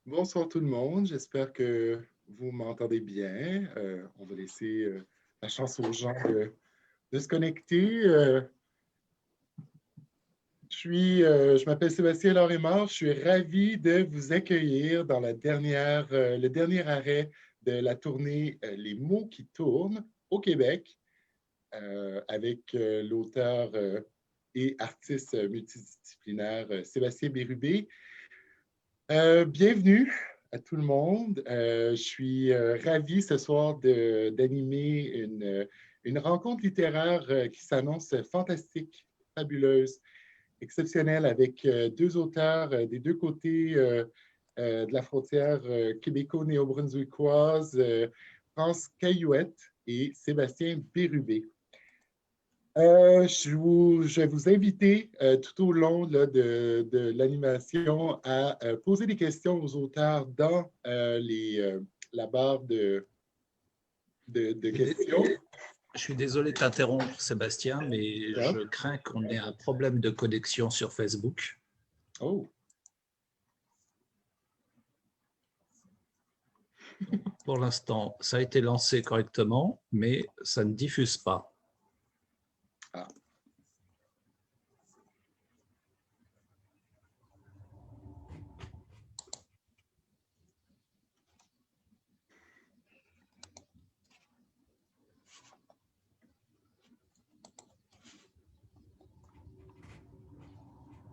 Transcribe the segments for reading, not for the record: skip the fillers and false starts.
Bonsoir tout le monde, j'espère que vous m'entendez bien. On va laisser la chance aux gens de se connecter. Je m'appelle Sébastien Lauremard, je suis ravi de vous accueillir dans le dernier arrêt de la tournée Les mots qui tournent au Québec avec l'auteur et artiste multidisciplinaire Sébastien Bérubé. Bienvenue à tout le monde. Je suis ravi ce soir d'animer une rencontre littéraire qui s'annonce fantastique, fabuleuse, exceptionnelle, avec deux auteurs des deux côtés de la frontière québéco-néo-brunswickoise, France Caillouette et Sébastien Bérubé. Je vais vous inviter tout au long là, de l'animation à poser des questions aux auteurs dans la barre de questions. Je suis désolé de t'interrompre, Sébastien, mais Ouais. je crains qu'on ait un problème de connexion sur Facebook. Oh. Pour l'instant, ça a été lancé correctement, mais ça ne diffuse pas. Ah.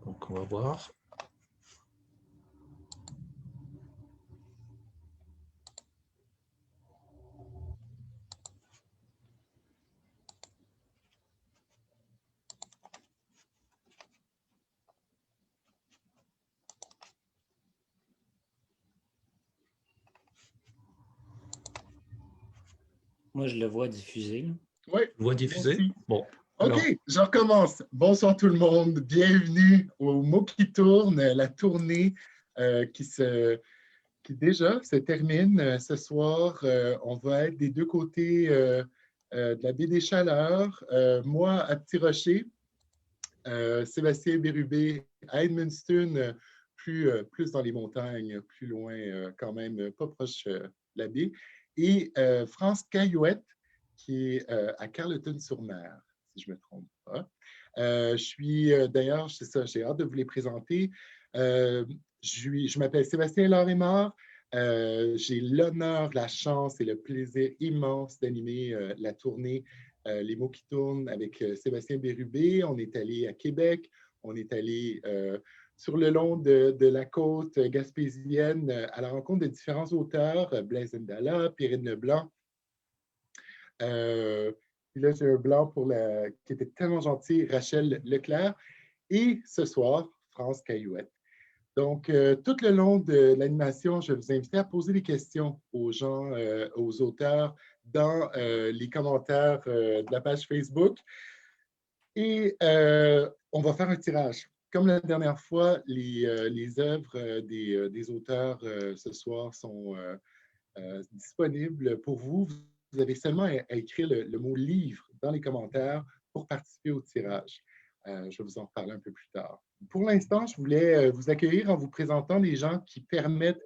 Donc, on va voir. Moi, je le vois diffuser. Oui. Voix diffusée? Bon. OK, je recommence. Bonsoir tout le monde. Bienvenue au Mots qui tournent, la tournée qui déjà se termine ce soir. On va être des deux côtés de la baie des Chaleurs. Moi, à Petit Rocher, Sébastien Bérubé à Edmundston, plus dans les montagnes, plus loin quand même, pas proche de la baie. Et France Caillouette, qui est à Carleton-sur-Mer, si je ne me trompe pas. Je suis d'ailleurs, c'est ça, j'ai hâte de vous les présenter. Je m'appelle Sébastien Lauremard. J'ai l'honneur, la chance et le plaisir immense d'animer la tournée Les mots qui tournent avec Sébastien Bérubé. On est allé à Québec, on est allé sur le long de la côte gaspésienne à la rencontre de différents auteurs, Blaise Ndala, Pierrine Leblanc. Puis là, j'ai un blanc qui était tellement gentil, Rachel Leclerc. Et ce soir, France Caillouette. Donc, tout le long de l'animation, je vais vous inviter à poser des questions aux gens, aux auteurs, dans les commentaires de la page Facebook. Et on va faire un tirage. Comme la dernière fois, les œuvres des auteurs ce soir sont disponibles pour vous. Vous avez seulement à écrire le mot « livre » dans les commentaires pour participer au tirage. Je vais vous en reparler un peu plus tard. Pour l'instant, je voulais vous accueillir en vous présentant les gens qui permettent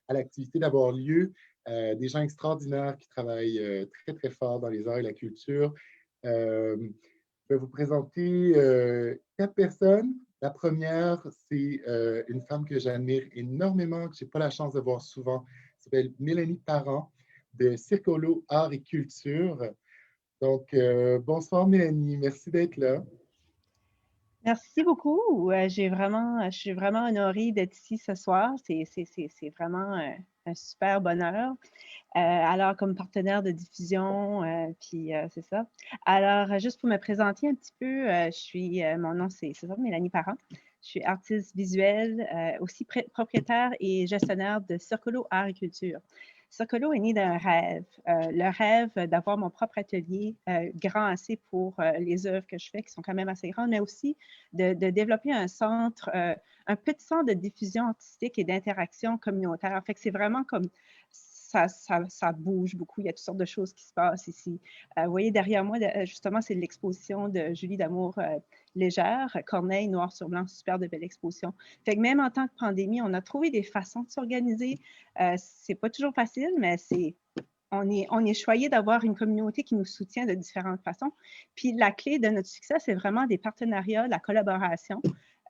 à l'activité d'avoir lieu, des gens extraordinaires qui travaillent très, très fort dans les arts et la culture. Je vais vous présenter 4 personnes. La première, c'est une femme que j'admire énormément, que je n'ai pas la chance de voir souvent. Elle s'appelle Mélanie Parent, de Circolo Art et Culture. Donc, bonsoir Mélanie, merci d'être là. Merci beaucoup. Je suis vraiment honorée d'être ici ce soir. C'est vraiment un super bonheur. Alors, comme partenaire de diffusion, puis c'est ça. Alors, juste pour me présenter un petit peu, mon nom c'est ça, Mélanie Parent. Je suis artiste visuelle, aussi propriétaire et gestionnaire de Circolo Art et Culture. Circolo est né d'un rêve, le rêve d'avoir mon propre atelier grand assez pour les œuvres que je fais, qui sont quand même assez grandes, mais aussi de développer un centre, un petit centre de diffusion artistique et d'interaction communautaire. Fait que c'est vraiment comme ça bouge beaucoup. Il y a toutes sortes de choses qui se passent ici. Vous voyez derrière moi, justement, c'est l'exposition de Julie Damour Légère, Corneille, noir sur blanc, super de belle exposition. Fait que même en tant que pandémie, on a trouvé des façons de s'organiser. C'est pas toujours facile, mais on est choyé d'avoir une communauté qui nous soutient de différentes façons. Puis la clé de notre succès, c'est vraiment des partenariats, la collaboration.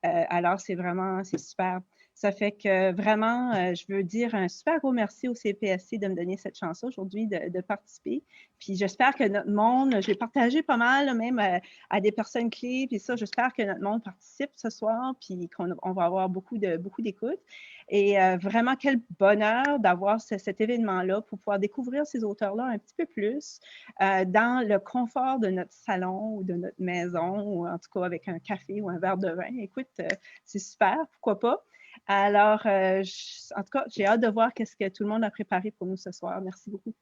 Alors, c'est super. Ça fait que vraiment, je veux dire un super gros merci au CPSC de me donner cette chance aujourd'hui de participer. Puis j'espère que notre monde, je l'ai partagé pas mal, là, même à des personnes clés. Puis ça, j'espère que notre monde participe ce soir, puis qu'on va avoir beaucoup d'écoute. Et vraiment, quel bonheur d'avoir cet événement-là pour pouvoir découvrir ces auteurs-là un petit peu plus dans le confort de notre salon ou de notre maison, ou en tout cas avec un café ou un verre de vin. Écoute, c'est super, pourquoi pas? Alors, en tout cas, j'ai hâte de voir qu'est-ce que tout le monde a préparé pour nous ce soir. Merci beaucoup.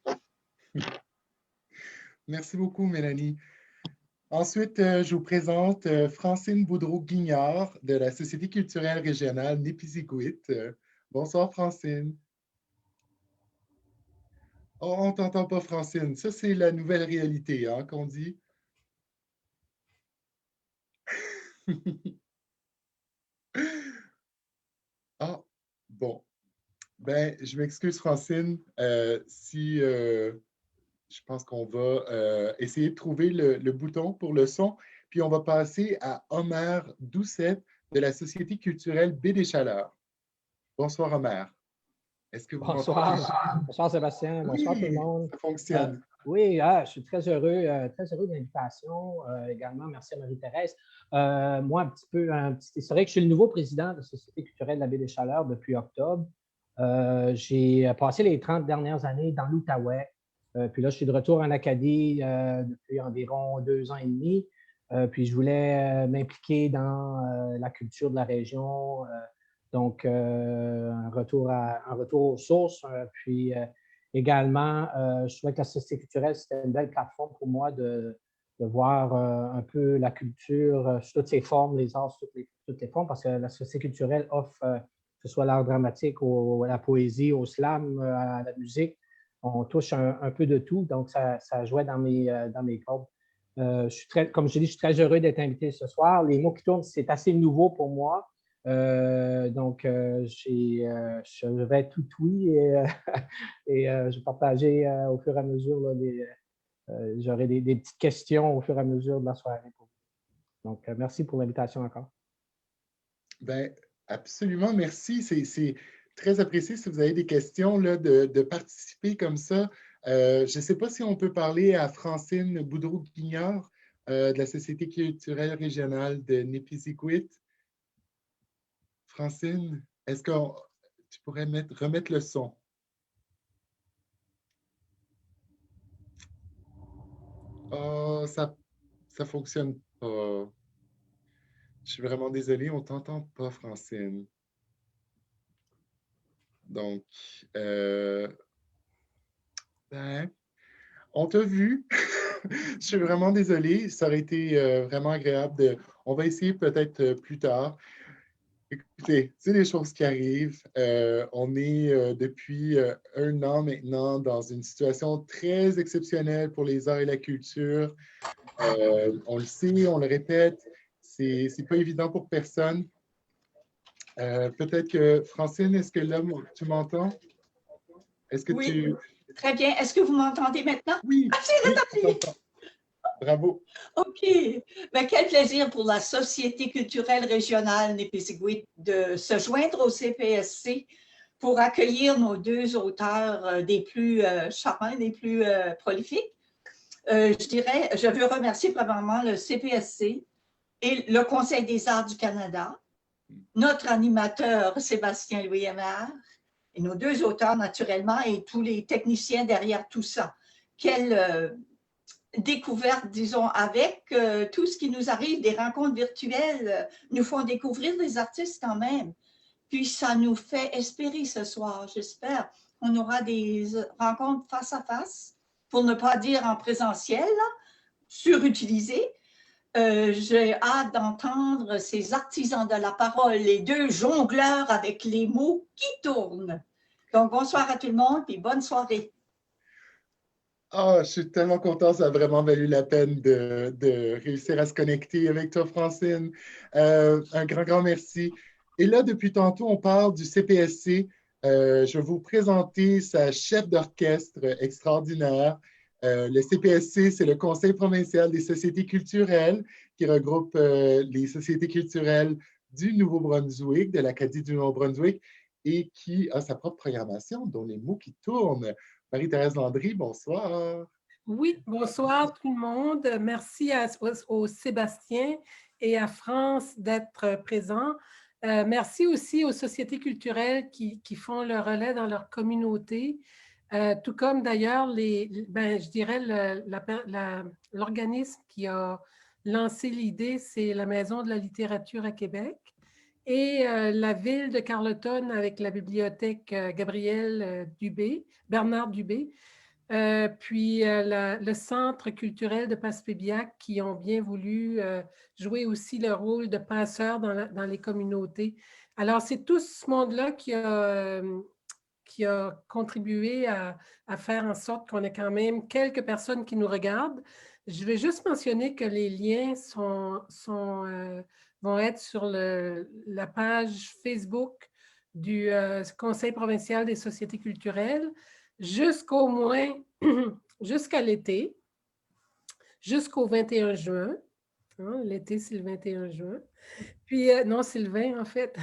Merci beaucoup, Mélanie. Ensuite, je vous présente Francine Boudreau-Guignard de la Société culturelle régionale Nipisiguit. Bonsoir, Francine. Oh, on ne t'entend pas, Francine. Ça, c'est la nouvelle réalité, hein, qu'on dit. Ah, bon. Ben, je m'excuse, Francine, si je pense qu'on va essayer de trouver le bouton pour le son, puis on va passer à Omer Doucet de la Société culturelle Baie des Chaleurs. Bonsoir, Omer. Est-ce que vous m'entendez? Bonsoir. Bonsoir, Sébastien. Bonsoir, Oui, tout le monde. ça fonctionne. Oui, je suis très heureux de l'invitation. Également, merci à Marie-Thérèse. Moi, un petit historique. Je suis le nouveau président de la Société culturelle de la Baie des Chaleurs depuis octobre. J'ai passé les 30 dernières années dans l'Outaouais. Puis là, je suis de retour en Acadie depuis environ 2 ans et demi. Puis je voulais m'impliquer dans la culture de la région. Donc, un retour aux sources. Puis également, je trouvais que la Société culturelle, c'était une belle plateforme pour moi de voir un peu la culture sous toutes ses formes, les arts sous toutes les formes, parce que la Société culturelle offre, que ce soit l'art dramatique, à la poésie, au slam, à la musique, on touche un peu de tout, donc ça jouait dans mes cordes. Comme je dis, je suis très heureux d'être invité ce soir. Les mots qui tournent, c'est assez nouveau pour moi. Donc, je vais être tout oui et je vais partager au fur et à mesure. J'aurai des petites questions au fur et à mesure de la soirée pour vous. Donc, merci pour l'invitation encore. Bien, absolument, merci. C'est très apprécié si vous avez des questions là, de participer comme ça. Je ne sais pas si on peut parler à Francine Boudreau-Guignard de la Société culturelle régionale de Nipisiguit. Francine, est-ce que tu pourrais remettre le son? Oh, ça ne fonctionne pas. Je suis vraiment désolée, on ne t'entend pas, Francine. Donc, ben, on t'a vu. Je suis vraiment désolée. Ça aurait été vraiment agréable. On va essayer peut-être plus tard. Écoutez, c'est des choses qui arrivent. On est depuis 1 an maintenant dans une situation très exceptionnelle pour les arts et la culture. On le sait, on le répète, c'est pas évident pour personne. Peut-être que, Francine, est-ce que là, tu m'entends? Est-ce que oui, très bien. Est-ce que vous m'entendez maintenant? Oui. Oui, bravo. OK. Ben, quel plaisir pour la Société culturelle régionale Nipisiguit de se joindre au CPSC pour accueillir nos 2 auteurs des plus charmants, des plus prolifiques. Je veux remercier premièrement le CPSC et le Conseil des arts du Canada, notre animateur Sébastien Louis-Aimard, et nos 2 auteurs naturellement et tous les techniciens derrière tout ça. Quelle découverte, disons, avec tout ce qui nous arrive, des rencontres virtuelles nous font découvrir des artistes quand même. Puis ça nous fait espérer ce soir, j'espère. On aura des rencontres face à face, pour ne pas dire en présentiel, là, surutilisées. J'ai hâte d'entendre ces artisans de la parole, les 2 jongleurs avec les mots qui tournent. Donc, bonsoir à tout le monde et bonne soirée. Ah, je suis tellement content, ça a vraiment valu la peine de réussir à se connecter avec toi, Francine. Un grand, grand merci. Et là, depuis tantôt, on parle du CPSC. Je vais vous présenter sa chef d'orchestre extraordinaire. Le CPSC, c'est le Conseil provincial des sociétés culturelles qui regroupe les sociétés culturelles du Nouveau-Brunswick, de l'Acadie du Nouveau-Brunswick, et qui a sa propre programmation, dont les mots qui tournent. Marie-Thérèse Landry, bonsoir. Oui, bonsoir tout le monde. Merci au Sébastien et à France d'être présents. Merci aussi aux sociétés culturelles qui font le relais dans leur communauté, tout comme d'ailleurs, je dirais, l'organisme qui a lancé l'idée, c'est la Maison de la littérature à Québec. Et la ville de Carleton avec la bibliothèque Bernard Dubé, puis le Centre culturel de Passepébiac qui ont bien voulu jouer aussi le rôle de passeurs dans les communautés. Alors, c'est tout ce monde-là qui a contribué à faire en sorte qu'on ait quand même quelques personnes qui nous regardent. Je vais juste mentionner que les liens vont être sur la page Facebook du Conseil provincial des sociétés culturelles jusqu'au moins, jusqu'à l'été, jusqu'au 21 juin. Hein, l'été, c'est le 21 juin. Puis, non, c'est le 20 en fait.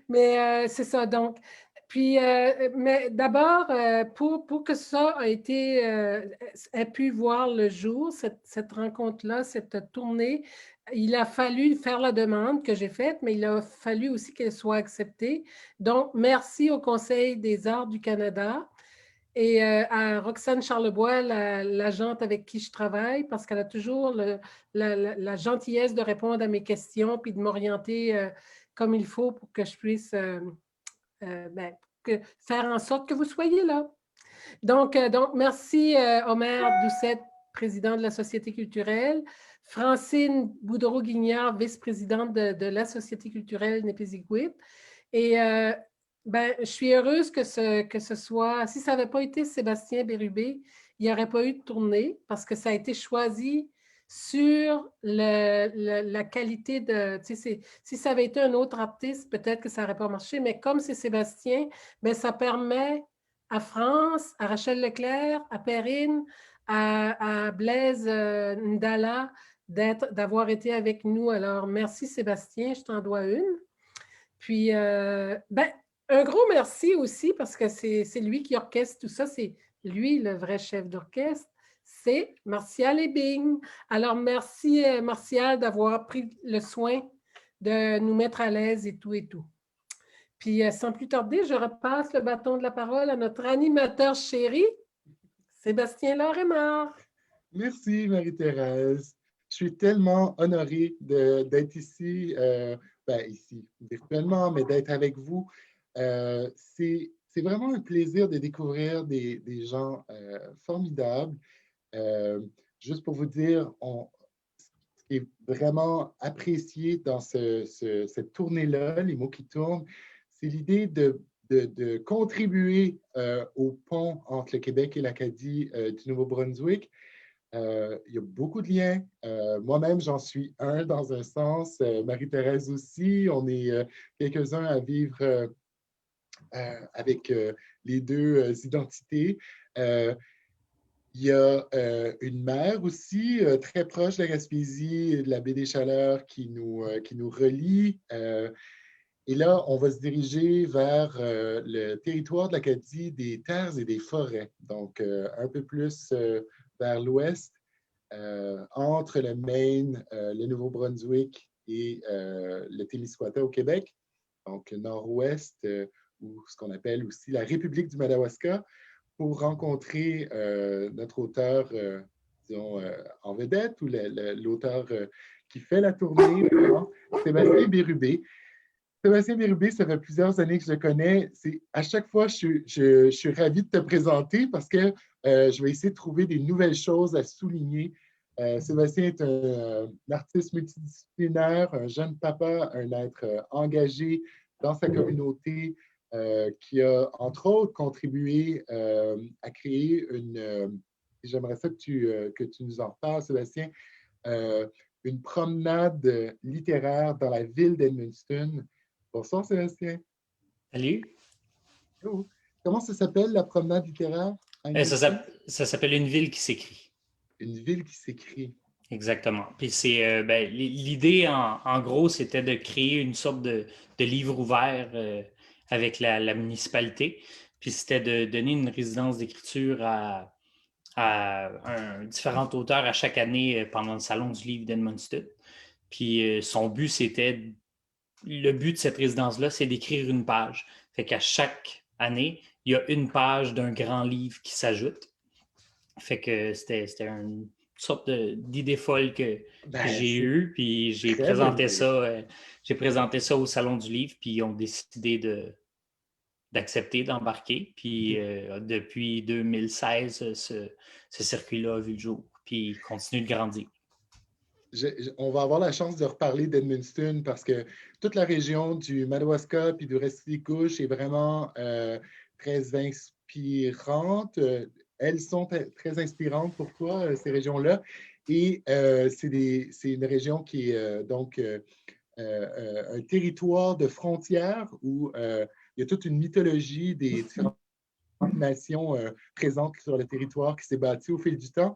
Mais c'est ça, donc. Puis, mais d'abord, pour que ça ait pu voir le jour, cette rencontre-là, cette tournée, il a fallu faire la demande que j'ai faite, mais il a fallu aussi qu'elle soit acceptée. Donc, merci au Conseil des arts du Canada et à Roxane Charlebois, l'agente avec qui je travaille, parce qu'elle a toujours la gentillesse de répondre à mes questions puis de m'orienter comme il faut pour que je puisse faire en sorte que vous soyez là. Donc merci Omer Doucette, président de la Société culturelle, Francine Boudreau-Guignard, vice-présidente de la Société culturelle Népéziguit. Et je suis heureuse que ce soit, si ça n'avait pas été Sébastien Bérubé, il n'y aurait pas eu de tournée parce que ça a été choisi sur la qualité de, si ça avait été un autre artiste, peut-être que ça n'aurait pas marché, mais comme c'est Sébastien, ça permet à France, à Rachel Leclerc, à Perrine, à Blaise Ndala d'avoir été avec nous. Alors, merci Sébastien, je t'en dois une. Puis, un gros merci aussi parce que c'est lui qui orchestre tout ça, c'est lui le vrai chef d'orchestre, c'est Martial Ebing. Alors, merci Martial d'avoir pris le soin de nous mettre à l'aise et tout et tout. Puis, sans plus tarder, je repasse le bâton de la parole à notre animateur chéri, Sébastien Lauremard. Merci, Marie-Thérèse. Je suis tellement honorée d'être ici, ici virtuellement, mais d'être avec vous. C'est vraiment un plaisir de découvrir des gens formidables. Juste pour vous dire, ce qui est vraiment apprécié dans cette tournée-là, les mots qui tournent, c'est l'idée de contribuer au pont entre le Québec et l'Acadie du Nouveau-Brunswick. Il y a beaucoup de liens. Moi-même, j'en suis un dans un sens. Marie-Thérèse aussi. On est quelques-uns à vivre avec les deux identités. Il y a une mer aussi très proche de la Gaspésie, de la baie des Chaleurs qui nous relie. Et là, on va se diriger vers le territoire de l'Acadie des terres et des forêts, donc un peu plus vers l'ouest, entre le Maine, le Nouveau-Brunswick et le Témiscouata au Québec, donc le nord-ouest, ou ce qu'on appelle aussi la République du Madawaska, pour rencontrer notre auteur, disons, en vedette, ou l'auteur qui fait la tournée, Sébastien Bérubé. Sébastien Bérubé, ça fait plusieurs années que je le connais. À chaque fois, je suis ravi de te présenter parce que je vais essayer de trouver des nouvelles choses à souligner. Sébastien est un artiste multidisciplinaire, un jeune papa, un être engagé dans sa communauté, qui a, entre autres, contribué à créer une... J'aimerais ça que tu nous en reparles, Sébastien, une promenade littéraire dans la ville d'Edmundston. Bonsoir, Sébastien. Salut. Oh. Comment ça s'appelle, la promenade littéraire? Ça s'appelle Une ville qui s'écrit. Une ville qui s'écrit. Exactement. Puis c'est l'idée, en gros, c'était de créer une sorte de livre ouvert avec la municipalité. Puis c'était de donner une résidence d'écriture à un différent auteur à chaque année pendant le Salon du livre d'Edmundston. Puis son but, le but de cette résidence-là, c'est d'écrire une page. Fait qu'à chaque année, il y a une page d'un grand livre qui s'ajoute. Fait que c'était une sorte d'idée folle que j'ai eue, puis j'ai présenté ça au Salon du livre, puis ils ont décidé d'accepter, d'embarquer. Puis depuis 2016, ce circuit-là a vu le jour, puis il continue de grandir. On va avoir la chance de reparler d'Edmundston parce que toute la région du Madawaska puis du Restigouche est vraiment très inspirante. Elles sont très inspirantes pour toi, ces régions-là. Et c'est une région qui est donc un territoire de frontières où il y a toute une mythologie des différentes nations présentes sur le territoire qui s'est bâtie au fil du temps.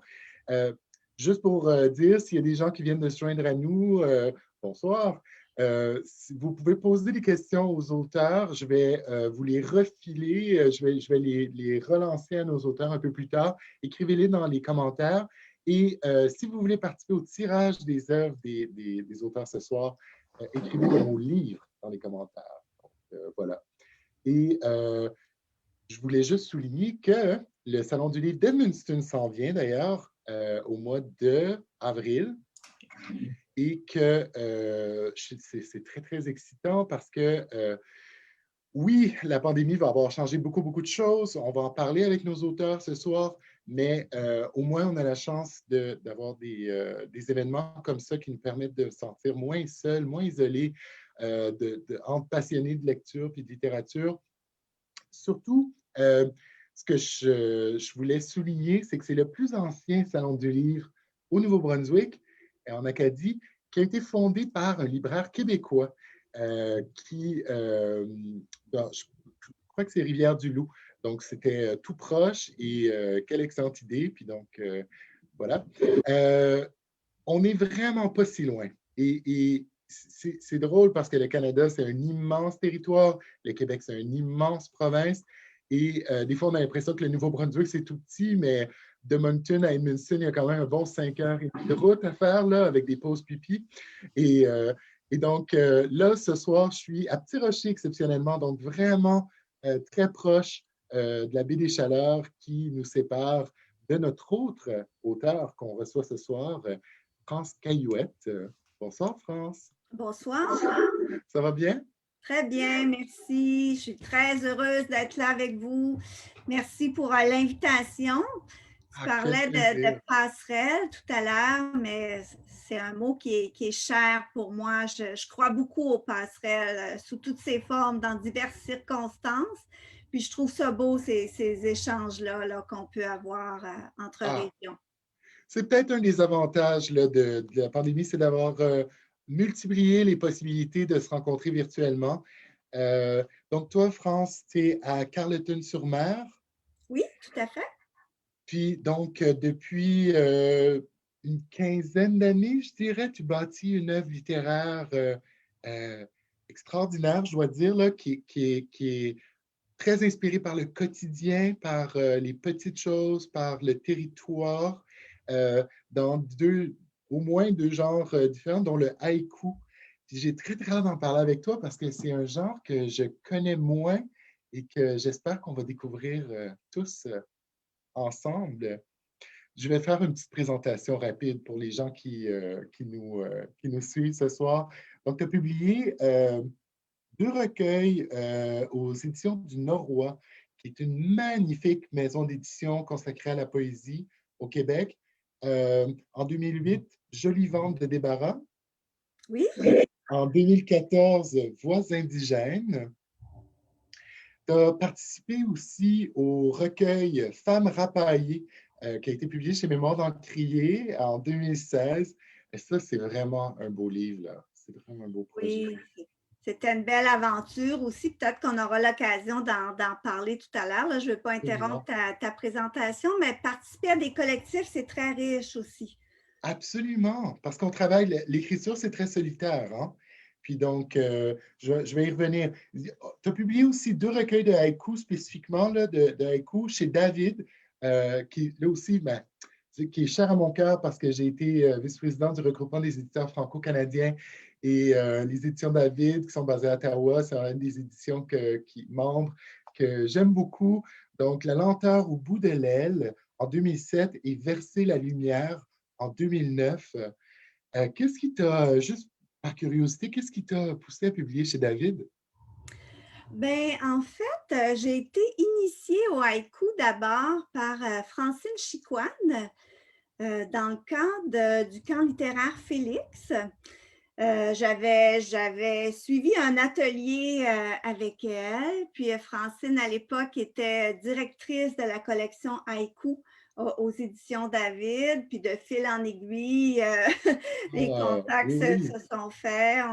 Juste pour dire, s'il y a des gens qui viennent de se joindre à nous, bonsoir. Vous pouvez poser des questions aux auteurs. Je vais vous les refiler. Je vais les relancer à nos auteurs un peu plus tard. Écrivez-les dans les commentaires. Et si vous voulez participer au tirage des œuvres des auteurs ce soir, écrivez le mot « livre » dans les commentaires. Donc, voilà. Et je voulais juste souligner que le Salon du livre d'Edmundston s'en vient d'ailleurs au mois d'avril et que c'est très, très excitant parce que oui, la pandémie va avoir changé beaucoup, beaucoup de choses. On va en parler avec nos auteurs ce soir, mais au moins, on a la chance d'avoir des événements comme ça qui nous permettent de se sentir moins seuls, moins isolés, entre passionnés de lecture et de littérature. Surtout, ce que je voulais souligner, c'est que c'est le plus ancien salon du livre au Nouveau-Brunswick, en Acadie, qui a été fondé par un libraire québécois je crois que c'est Rivière-du-Loup. Donc, c'était tout proche et quelle excellente idée. Puis donc, voilà. On n'est vraiment pas si loin. Et c'est drôle parce que le Canada, c'est un immense territoire. Le Québec, c'est une immense province. Et des fois, on a l'impression que le Nouveau-Brunswick, c'est tout petit, mais de Moncton à Edmundston, il y a quand même un bon 5 heures de route à faire, là, avec des pauses pipi. Et donc, là, ce soir, je suis à Petit Rocher exceptionnellement, donc vraiment très proche de la baie des Chaleurs qui nous sépare de notre autre auteur qu'on reçoit ce soir, France Caillouette. Bonsoir, France. Bonsoir. Ça va bien? Très bien, merci. Je suis très heureuse d'être là avec vous. Merci pour l'invitation. Tu parlais de passerelle tout à l'heure, mais c'est un mot qui est cher pour moi. Je crois beaucoup aux passerelles sous toutes ses formes, dans diverses circonstances. Puis je trouve ça beau, ces échanges-là qu'on peut avoir entre régions. C'est peut-être un des avantages là, de la pandémie, c'est d'avoir multiplié les possibilités de se rencontrer virtuellement. Donc, toi, France, tu es à Carleton-sur-Mer. Oui, tout à fait. Puis, donc, depuis une quinzaine d'années, je dirais, tu bâtis une œuvre littéraire extraordinaire, je dois dire, là, qui est très inspirée par le quotidien, par les petites choses, par le territoire, dans au moins deux genres différents, dont le haïku. Puis j'ai très, très hâte d'en parler avec toi parce que c'est un genre que je connais moins et que j'espère qu'on va découvrir tous ensemble. Je vais faire une petite présentation rapide pour les gens qui nous suivent ce soir. Donc, tu as publié 2 recueils aux éditions du Norrois, qui est une magnifique maison d'édition consacrée à la poésie au Québec. En 2008, Jolie vente de débarras. Oui. En 2014, Voix indigènes. Tu as participé aussi au recueil Femmes rapaillées, qui a été publié chez Mémoire d'Encrier en 2016. Et ça, c'est vraiment un beau livre, là. C'est vraiment un beau projet. Oui, c'était une belle aventure aussi. Peut-être qu'on aura l'occasion d'en parler tout à l'heure. Je ne veux pas interrompre ta présentation, mais participer à des collectifs, c'est très riche aussi. Absolument, parce qu'on travaille, l'écriture, c'est très solitaire, hein? Puis donc, je vais y revenir. Tu as publié aussi 2 recueils de haïkus spécifiquement, là, de haïkus chez David, qui, là aussi, ben, qui est cher à mon cœur parce que j'ai été vice-président du regroupement des éditeurs franco-canadiens et les éditions David, qui sont basées à Ottawa, c'est une des éditions membres que j'aime beaucoup. Donc, La lenteur au bout de l'aile, en 2007, et Verser la lumière, en 2009. Qu'est-ce qui t'a, juste par curiosité, qu'est-ce qui t'a poussé à publier chez David? Bien, en fait, j'ai été initiée au haïku d'abord par Francine Chicoine dans le cadre du camp littéraire Félix. J'avais suivi un atelier avec elle, puis Francine, à l'époque, était directrice de la collection haïku aux éditions David, puis de fil en aiguille, les contacts se sont faits.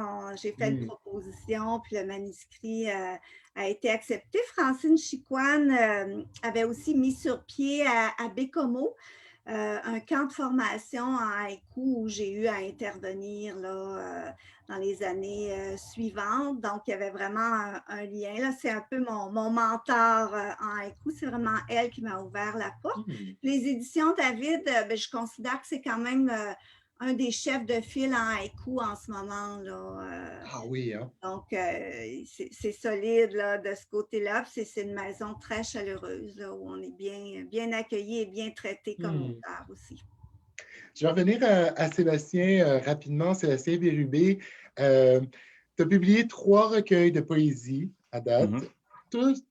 J'ai fait une proposition, puis le manuscrit a été accepté. Francine Chicoine avait aussi mis sur pied à Bécomo un camp de formation en haïku où j'ai eu à intervenir là, dans les années suivantes. Donc, il y avait vraiment un lien. Là, c'est un peu mon mentor en haïku. C'est vraiment elle qui m'a ouvert la porte. Les éditions David, je considère que c'est quand même un des chefs de file en haïku en ce moment. Là, ah oui, hein? Donc, c'est solide là, de ce côté-là. C'est une maison très chaleureuse là, où on est bien accueilli et bien traité comme auteur aussi. Je vais revenir à Sébastien rapidement. Sébastien Bérubé, tu as publié 3 recueils de poésie à date, tous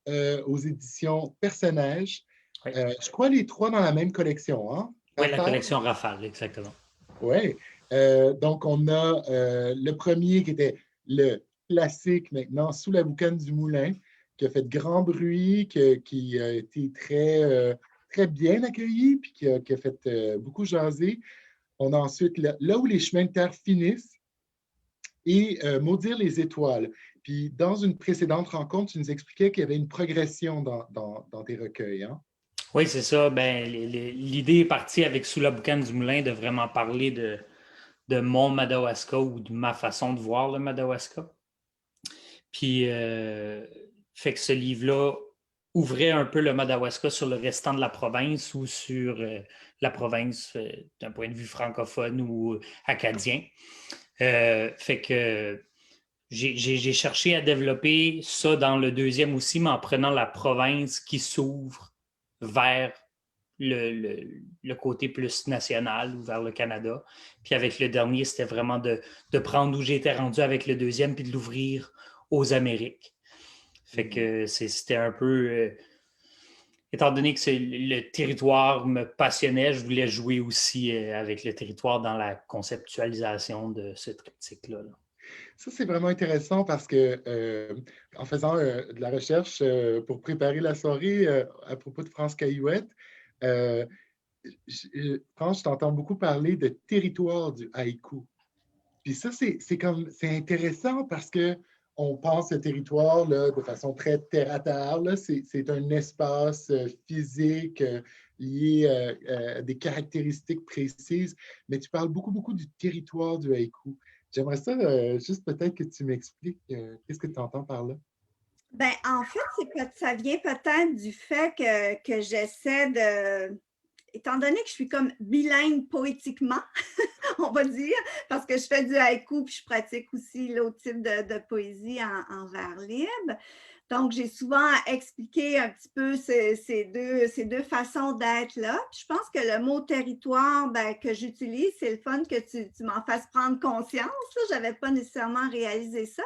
aux éditions Personnages. Oui. Je crois les 3 dans la même collection, hein? Oui, la collection Rafale, exactement. Oui. Donc, on a le premier qui était le classique maintenant, Sous la boucane du moulin, qui a fait grand bruit, qui a été très bien accueilli, puis qui a fait beaucoup jaser. On a ensuite Là où les chemins de terre finissent et Maudire les étoiles. Puis, dans une précédente rencontre, tu nous expliquais qu'il y avait une progression dans tes recueils, hein? Oui, c'est ça. Ben, l'idée est partie avec Sous la boucane du moulin de vraiment parler de mon Madawaska ou de ma façon de voir le Madawaska. Puis, fait que ce livre-là ouvrait un peu le Madawaska sur le restant de la province ou sur la province d'un point de vue francophone ou acadien. Fait que j'ai cherché à développer ça dans le deuxième aussi, mais en prenant la province qui s'ouvre vers le côté plus national ou vers le Canada. Puis avec le dernier, c'était vraiment de prendre où j'étais rendu avec le deuxième puis de l'ouvrir aux Amériques. Fait que c'était un peu... étant donné que le territoire me passionnait, je voulais jouer aussi avec le territoire dans la conceptualisation de ce triptyque-là. Là. Ça, c'est vraiment intéressant parce que en faisant de la recherche pour préparer la soirée à propos de France Caillouette, France, je t'entends beaucoup parler de territoire du haïku. Puis ça, c'est intéressant parce qu'on pense le territoire là, de façon très terre-à-terre. C'est un espace physique lié à des caractéristiques précises, mais tu parles beaucoup du territoire du haïku. J'aimerais ça, juste peut-être que tu m'expliques qu'est-ce que tu entends par là. Bien, en fait, ça vient peut-être du fait que j'essaie de... Étant donné que je suis comme bilingue poétiquement, on va dire, parce que je fais du haïku puis je pratique aussi l'autre type de poésie en vers libre. Donc, j'ai souvent expliqué un petit peu ces deux façons d'être là. Puis je pense que le mot territoire que j'utilise, c'est le fun que tu m'en fasses prendre conscience. Je n'avais pas nécessairement réalisé ça.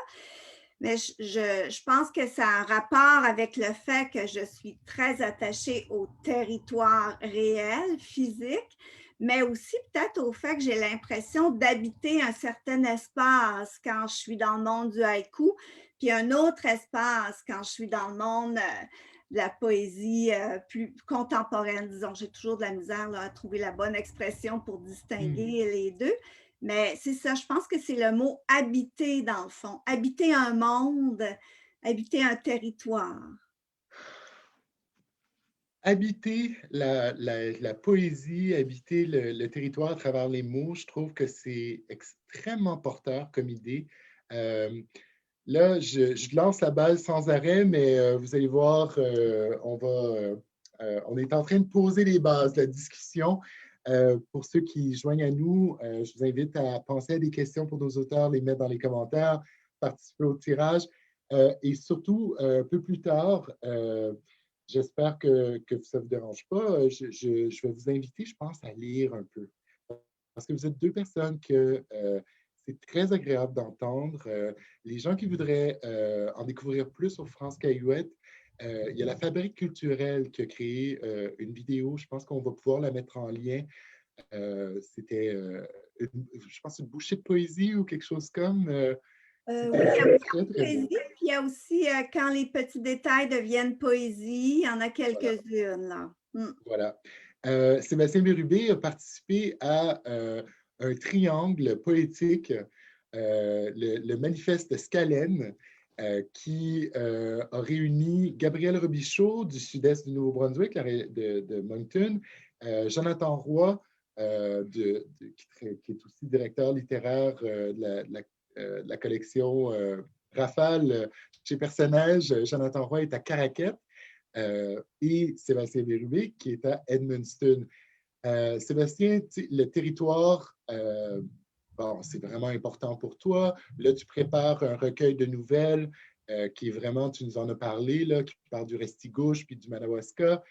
Mais je pense que ça a un rapport avec le fait que je suis très attachée au territoire réel, physique, mais aussi peut-être au fait que j'ai l'impression d'habiter un certain espace quand je suis dans le monde du haïku. Puis un autre espace quand je suis dans le monde de la poésie plus contemporaine, disons. J'ai toujours de la misère là, à trouver la bonne expression pour distinguer les deux. Mais c'est ça, je pense que c'est le mot « habiter » dans le fond. Habiter un monde, habiter un territoire. Habiter la poésie, habiter le territoire à travers les mots, je trouve que c'est extrêmement porteur comme idée. Là, je lance la balle sans arrêt, mais vous allez voir, on est en train de poser les bases de la discussion. Pour ceux qui joignent à nous, je vous invite à penser à des questions pour nos auteurs, les mettre dans les commentaires, participer au tirage. Et surtout, un peu plus tard, j'espère que ça ne vous dérange pas, je vais vous inviter, je pense, à lire un peu. Parce que vous êtes deux personnes que c'est très agréable d'entendre. Les gens qui voudraient en découvrir plus sur France Caillouette, il y a la Fabrique culturelle qui a créé une vidéo. Je pense qu'on va pouvoir la mettre en lien. C'était, je pense, une bouchée de poésie ou quelque chose comme. Oui, il y a aussi poésie, puis il y a aussi quand les petits détails deviennent poésie. Il y en a quelques-unes là. Voilà. Sébastien Bérubé a participé à un triangle poétique, le manifeste Scalène, qui a réuni Gabriel Robichaud du sud-est du Nouveau-Brunswick, de Moncton, Jonathan Roy, qui est aussi directeur littéraire de la collection Rafale chez Personnages. Jonathan Roy est à Caraquette, et Sébastien Bérubé, qui est à Edmundston. Sébastien, le territoire, bon, c'est vraiment important pour toi. Là, tu prépares un recueil de nouvelles qui est vraiment, tu nous en as parlé, là, qui parle du Restigouche puis du Madawaska.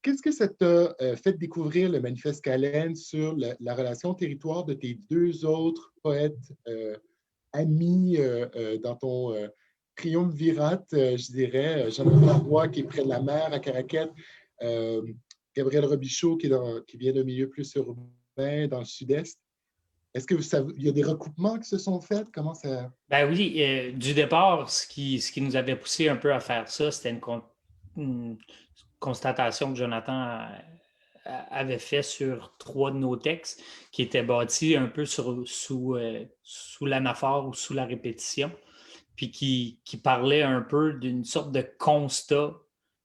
Qu'est-ce que ça t'a fait découvrir le Manifeste Scalène sur la relation territoire de tes deux autres poètes amis dans ton triumvirate, je dirais, Jonathan Roy qui est près de la mer à Caraquette, Gabriel Robichaud qui vient d'un milieu plus urbain dans le sud-est. Est-ce qu'il y a des recoupements qui se sont faits? Comment ça... Ben oui, du départ, ce qui nous avait poussé un peu à faire ça, c'était une constatation que Jonathan avait fait sur 3 de nos textes qui étaient bâtis un peu sous l'anaphore ou sous la répétition, puis qui parlait un peu d'une sorte de constat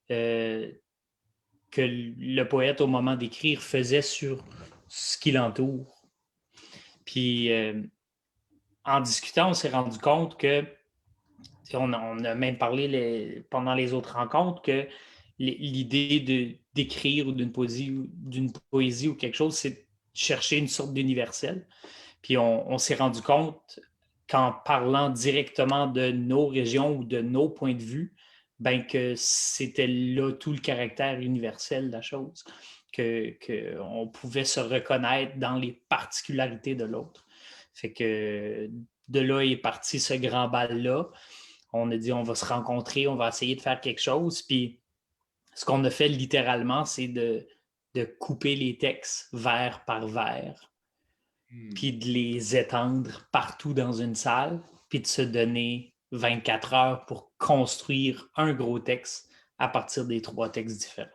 que le poète, au moment d'écrire, faisait sur ce qui l'entoure. Puis, en discutant, on s'est rendu compte que, on a même parlé pendant les autres rencontres, que l'idée d'écrire ou d'une poésie ou quelque chose, c'est de chercher une sorte d'universel. Puis, on s'est rendu compte qu'en parlant directement de nos régions ou de nos points de vue, ben que c'était là tout le caractère universel de la chose, qu'on pouvait se reconnaître dans les particularités de l'autre. Fait que de là est parti ce grand bal-là. On a dit, on va se rencontrer, on va essayer de faire quelque chose. Puis ce qu'on a fait littéralement, c'est de couper les textes vers par vers, puis de les étendre partout dans une salle, puis de se donner 24 heures pour construire un gros texte à partir des 3 textes différents.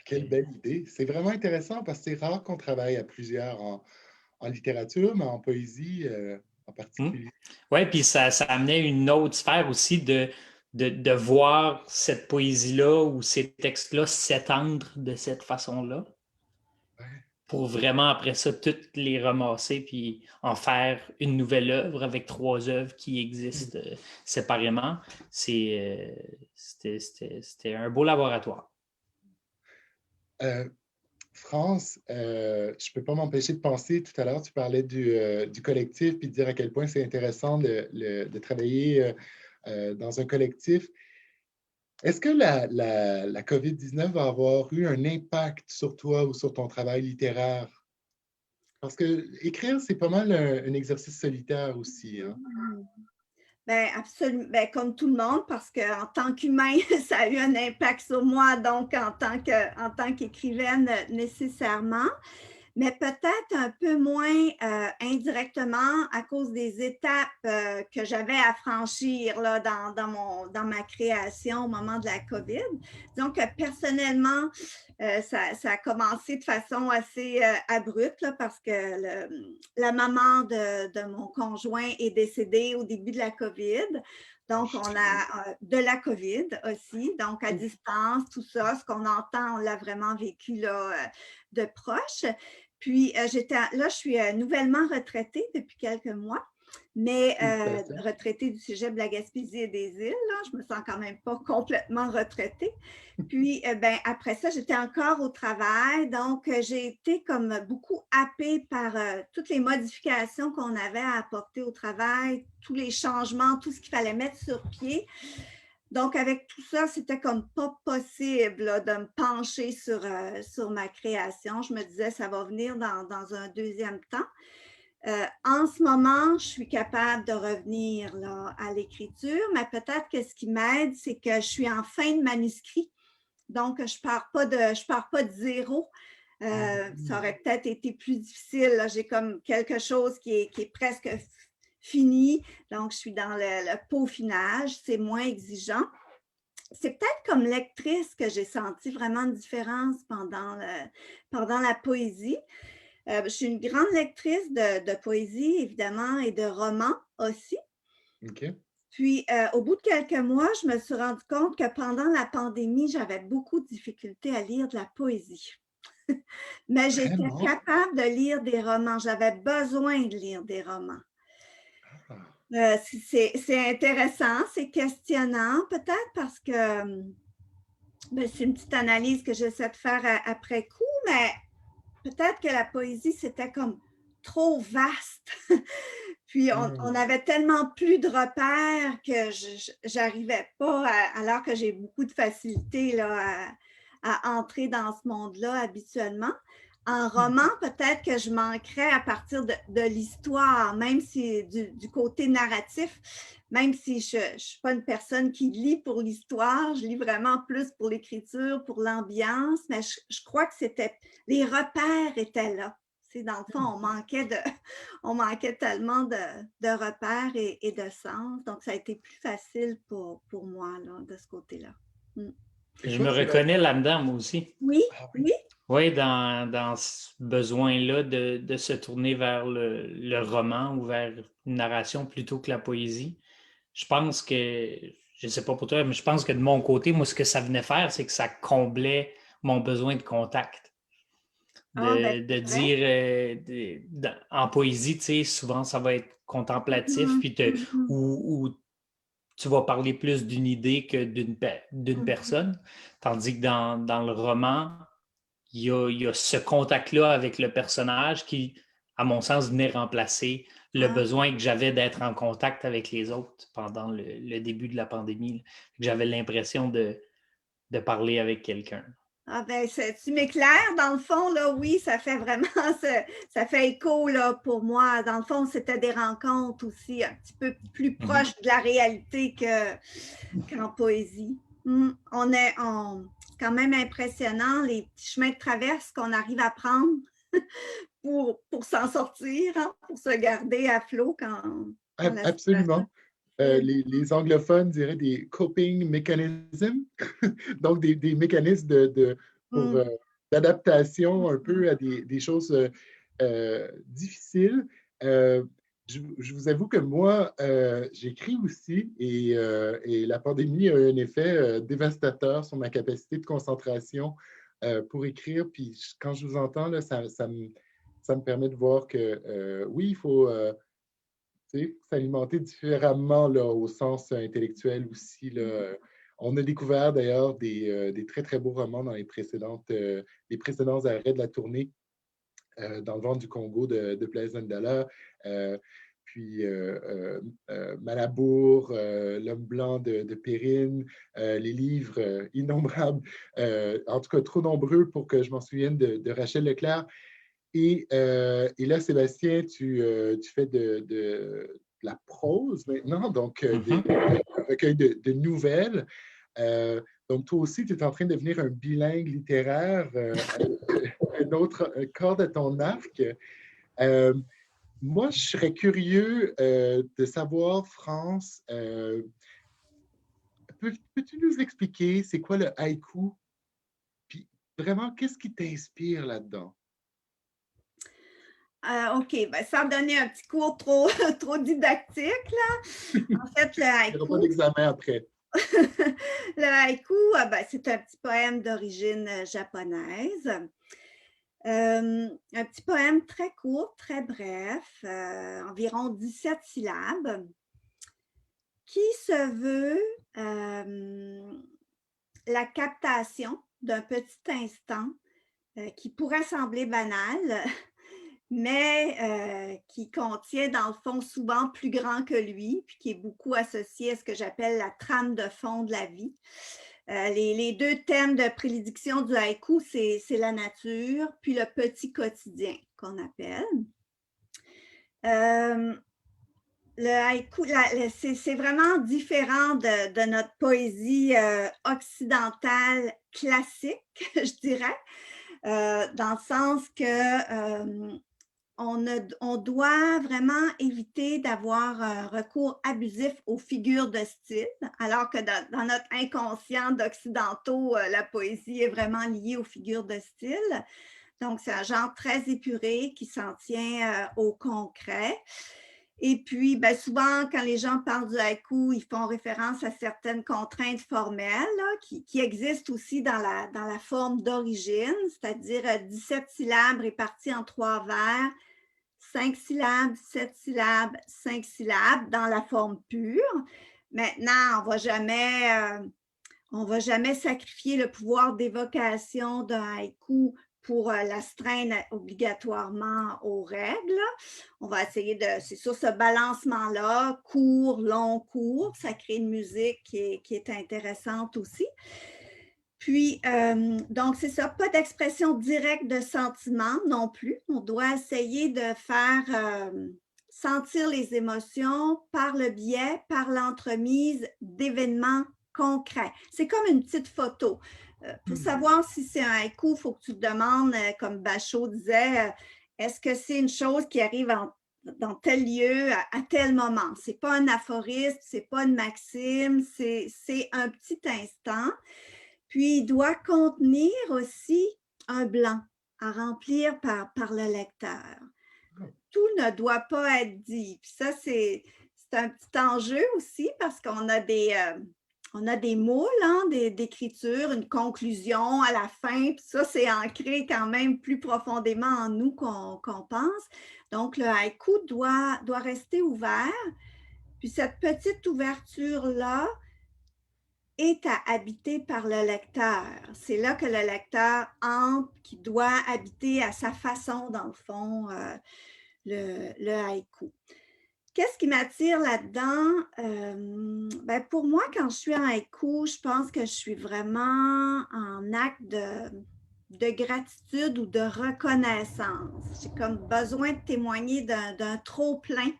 Quelle belle idée! C'est vraiment intéressant parce que c'est rare qu'on travaille à plusieurs en littérature, mais en poésie en particulier. Oui, puis ça amenait une autre sphère aussi de voir cette poésie-là ou ces textes-là s'étendre de cette façon-là. Ouais. Pour vraiment, après ça, toutes les ramasser puis en faire une nouvelle œuvre avec 3 œuvres qui existent séparément. C'était un beau laboratoire. France, je ne peux pas m'empêcher de penser, tout à l'heure, tu parlais du collectif puis de dire à quel point c'est intéressant de travailler dans un collectif. Est-ce que la COVID-19 va avoir eu un impact sur toi ou sur ton travail littéraire? Parce que écrire, c'est pas mal un exercice solitaire aussi. Hein? Bien, absolument. Bien, comme tout le monde, parce qu'en tant qu'humain, ça a eu un impact sur moi, donc en tant qu'écrivaine nécessairement. mais peut-être un peu moins indirectement à cause des étapes que j'avais à franchir là, dans ma création au moment de la COVID. Donc, personnellement, ça a commencé de façon assez abrupte là, parce que la maman de mon conjoint est décédée au début de la COVID. Donc, on a de la COVID aussi, donc à distance, tout ça, ce qu'on entend, on l'a vraiment vécu là, de proche. Puis, là, je suis nouvellement retraitée depuis quelques mois, mais retraitée du Cégep de la Gaspésie et des îles. Là, je me sens quand même pas complètement retraitée. Puis, après ça, j'étais encore au travail. Donc, j'ai été comme beaucoup happée par toutes les modifications qu'on avait à apporter au travail, tous les changements, tout ce qu'il fallait mettre sur pied. Donc, avec tout ça, c'était comme pas possible là, de me pencher sur ma création. Je me disais, ça va venir dans un deuxième temps. En ce moment, je suis capable de revenir là, à l'écriture, mais peut-être que ce qui m'aide, c'est que je suis en fin de manuscrit. Donc, je pars pas de zéro. Ça aurait peut-être été plus difficile. J'ai comme quelque chose qui est presque fini. Donc, je suis dans le peaufinage. C'est moins exigeant. C'est peut-être comme lectrice que j'ai senti vraiment une différence pendant la poésie. Je suis une grande lectrice de poésie, évidemment, et de romans aussi. OK. Puis, au bout de quelques mois, je me suis rendu compte que pendant la pandémie, j'avais beaucoup de difficultés à lire de la poésie. Mais j'étais capable de lire des romans. J'avais besoin de lire des romans. C'est intéressant, c'est questionnant, peut-être parce que c'est une petite analyse que j'essaie de faire après coup, mais peut-être que la poésie, c'était comme trop vaste. Puis, on avait tellement plus de repères que je n'arrivais pas, alors que j'ai beaucoup de facilité là, à entrer dans ce monde-là habituellement. En roman, peut-être que je manquerais à partir de l'histoire, même si du côté narratif, même si je ne suis pas une personne qui lit pour l'histoire, je lis vraiment plus pour l'écriture, pour l'ambiance, mais je crois que les repères étaient là. C'est dans le fond, on manquait tellement de repères et de sens, donc ça a été plus facile pour moi là, de ce côté-là. Je me reconnais là-dedans, moi aussi. Oui, oui. Oui, dans ce besoin-là de se tourner vers le roman ou vers une narration plutôt que la poésie. Je pense que, je ne sais pas pour toi, mais je pense que de mon côté, moi, ce que ça venait faire, c'est que ça comblait mon besoin de contact. De dire, en poésie, tu sais, souvent, ça va être contemplatif, puis ou tu vas parler plus d'une idée que d'une personne, tandis que dans le roman, il y a ce contact-là avec le personnage qui, à mon sens, venait remplacer le besoin que j'avais d'être en contact avec les autres pendant le début de la pandémie. J'avais l'impression de parler avec quelqu'un. Ah ben, tu m'éclaires, dans le fond, là, oui, ça fait vraiment, ça fait écho là, pour moi. Dans le fond, c'était des rencontres aussi un petit peu plus proches de la réalité qu'en poésie. C'est quand même impressionnant, les petits chemins de traverse qu'on arrive à prendre pour s'en sortir, hein, pour se garder à flot quand absolument. Les anglophones diraient des coping mechanisms, donc des mécanismes d'adaptation un peu à des choses difficiles. Je vous avoue que moi, j'écris aussi et la pandémie a eu un effet dévastateur sur ma capacité de concentration pour écrire. Puis quand je vous entends, là, ça me permet de voir que oui, il faut s'alimenter différemment là, au sens intellectuel aussi. Là. On a découvert d'ailleurs des très, très beaux romans dans les précédents arrêts de la tournée dans le ventre du Congo de Blaise Ndala. Puis Malabour, L'homme blanc de Perrine, les livres innombrables, en tout cas trop nombreux pour que je m'en souvienne de Rachel Leclerc. Et là, Sébastien, tu fais de la prose maintenant, donc un recueil de nouvelles. Donc, toi aussi, tu es en train de devenir un bilingue littéraire un autre corps de ton arc. Moi, je serais curieux de savoir, France, peux-tu nous expliquer c'est quoi le haïku? Puis vraiment, qu'est-ce qui t'inspire là-dedans? OK, ben, sans donner un petit cours trop, trop didactique, là. En fait, le Il n'y aura haïku, pas d'examen après. le haïku, ben, c'est un petit poème d'origine japonaise. Un petit poème très court, très bref, environ 17 syllabes, qui se veut la captation d'un petit instant qui pourrait sembler banal, mais qui contient dans le fond souvent plus grand que lui, puis qui est beaucoup associé à ce que j'appelle la trame de fond de la vie. Les deux thèmes de prédilection du haïku, c'est la nature, puis le petit quotidien qu'on appelle. Le haïku, c'est vraiment différent de notre poésie occidentale classique, je dirais, dans le sens que on doit vraiment éviter d'avoir un recours abusif aux figures de style, alors que dans notre inconscient d'occidentaux, la poésie est vraiment liée aux figures de style. Donc, c'est un genre très épuré qui s'en tient au concret. Et puis, ben, souvent, quand les gens parlent du haïku, ils font référence à certaines contraintes formelles là, qui existent aussi dans la forme d'origine, c'est-à-dire 17 syllabes réparties en 3 vers, 5 syllabes, 7 syllabes, 5 syllabes dans la forme pure. Maintenant, on va jamais sacrifier le pouvoir d'évocation d'un haïku pour l'astreindre obligatoirement aux règles. On va essayer c'est sur ce balancement-là, court, long, court, ça crée une musique qui est intéressante aussi. Puis, donc, c'est ça, pas d'expression directe de sentiment non plus. On doit essayer de faire sentir les émotions par le biais, par l'entremise d'événements concrets. C'est comme une petite photo. Pour savoir si c'est un haïku, il faut que tu te demandes, comme Bachot disait, est-ce que c'est une chose qui arrive dans tel lieu, à tel moment? Ce n'est pas un aphorisme, ce n'est pas une maxime, c'est un petit instant. Puis, il doit contenir aussi un blanc à remplir par le lecteur. Tout ne doit pas être dit. Puis ça, c'est un petit enjeu aussi parce qu'on a des moules hein, d'écriture, une conclusion à la fin. Puis ça, c'est ancré quand même plus profondément en nous qu'on pense. Donc, le haïku doit rester ouvert. Puis cette petite ouverture-là, est à habiter par le lecteur. C'est là que le lecteur entre, qui doit habiter à sa façon, dans le fond, le haïku. Qu'est-ce qui m'attire là-dedans? Ben pour moi, quand je suis en haïku, je pense que je suis vraiment en acte de gratitude ou de reconnaissance. J'ai comme besoin de témoigner d'un trop-plein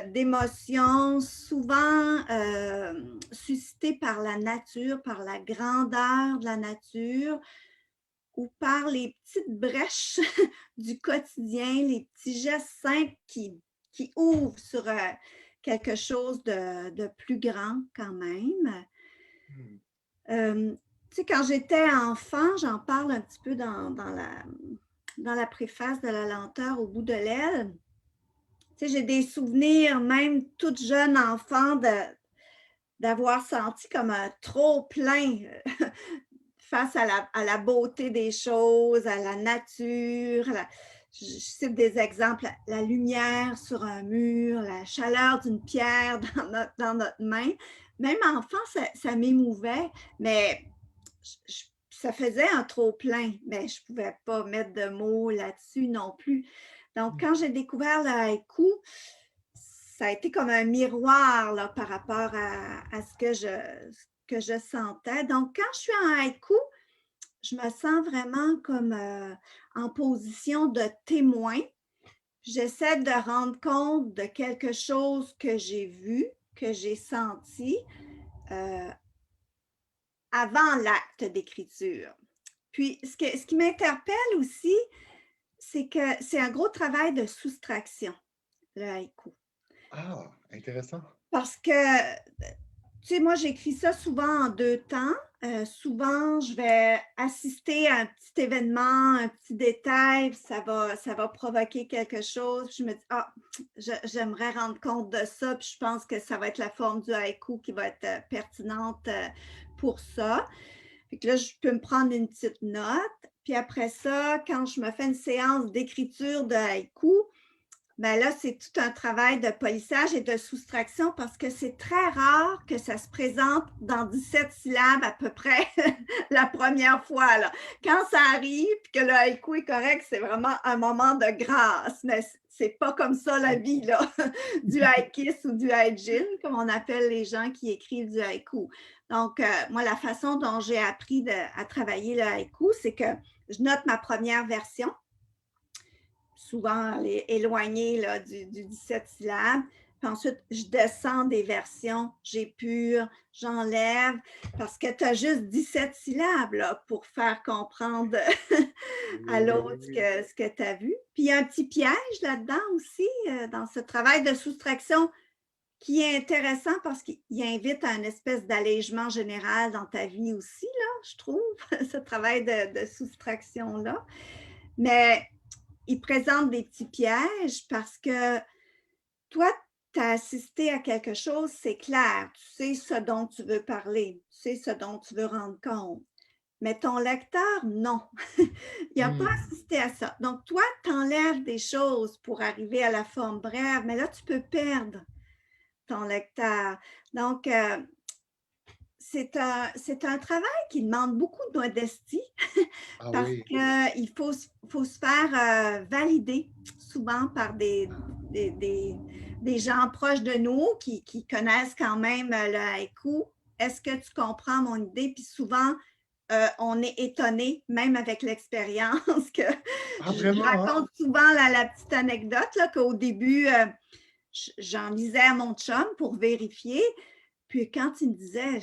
d'émotions souvent suscitées par la nature, par la grandeur de la nature ou par les petites brèches du quotidien, les petits gestes simples qui ouvrent sur quelque chose de plus grand quand même. Tu sais, quand j'étais enfant, j'en parle un petit peu dans la préface de La lenteur au bout de l'aile. Tu sais, j'ai des souvenirs, même toute jeune enfant, d'avoir senti comme un trop-plein face à la beauté des choses, à la nature. Je cite des exemples, la lumière sur un mur, la chaleur d'une pierre dans notre main. Même enfant, ça m'émouvait, mais ça faisait un trop-plein, mais je ne pouvais pas mettre de mots là-dessus non plus. Donc, quand j'ai découvert le haïku, ça a été comme un miroir là, par rapport à ce que je sentais. Donc, quand je suis en haïku, je me sens vraiment comme en position de témoin. J'essaie de rendre compte de quelque chose que j'ai vu, que j'ai senti avant l'acte d'écriture. Puis, ce qui m'interpelle aussi, c'est que c'est un gros travail de soustraction, le haïku. Ah, intéressant. Parce que, tu sais, moi, j'écris ça souvent en 2 temps. Souvent, je vais assister à un petit événement, un petit détail, ça va provoquer quelque chose. Je me dis, ah, j'aimerais rendre compte de ça, puis je pense que ça va être la forme du haïku qui va être pertinente pour ça. Fait que là, je peux me prendre une petite note. Puis après ça, quand je me fais une séance d'écriture de haïku, ben là, c'est tout un travail de polissage et de soustraction parce que c'est très rare que ça se présente dans 17 syllabes à peu près la première fois. Là. Quand ça arrive et que le haïku est correct, c'est vraiment un moment de grâce. Mais c'est pas comme ça la vie là, du haïkiste ou du haïjin, comme on appelle les gens qui écrivent du haïku. Donc, moi, la façon dont j'ai appris à travailler le haïku, c'est que je note ma première version, souvent éloignée là, du 17 syllabes. Puis ensuite, je descends des versions, j'épure, j'enlève, parce que tu as juste 17 syllabes là, pour faire comprendre à l'autre ce que tu as vu. Puis il y a un petit piège là-dedans aussi, dans ce travail de soustraction qui est intéressant parce qu'il invite à une espèce d'allègement général dans ta vie aussi, là, je trouve, ce travail de soustraction-là. Mais il présente des petits pièges parce que toi, tu as assisté à quelque chose, c'est clair, tu sais ce dont tu veux parler, tu sais ce dont tu veux rendre compte. Mais ton lecteur, non. Il n'a pas assisté à ça. Donc, toi, tu enlèves des choses pour arriver à la forme brève, mais là, tu peux perdre ton lecteur. Donc, c'est un travail qui demande beaucoup de modestie parce qu'il faut se faire valider souvent par des gens proches de nous qui connaissent quand même le haïku. Est-ce que tu comprends mon idée? Puis souvent, on est étonné, même avec l'expérience, que je raconte souvent la petite anecdote là, qu'au début, j'en lisais à mon chum pour vérifier. Puis quand il me disait,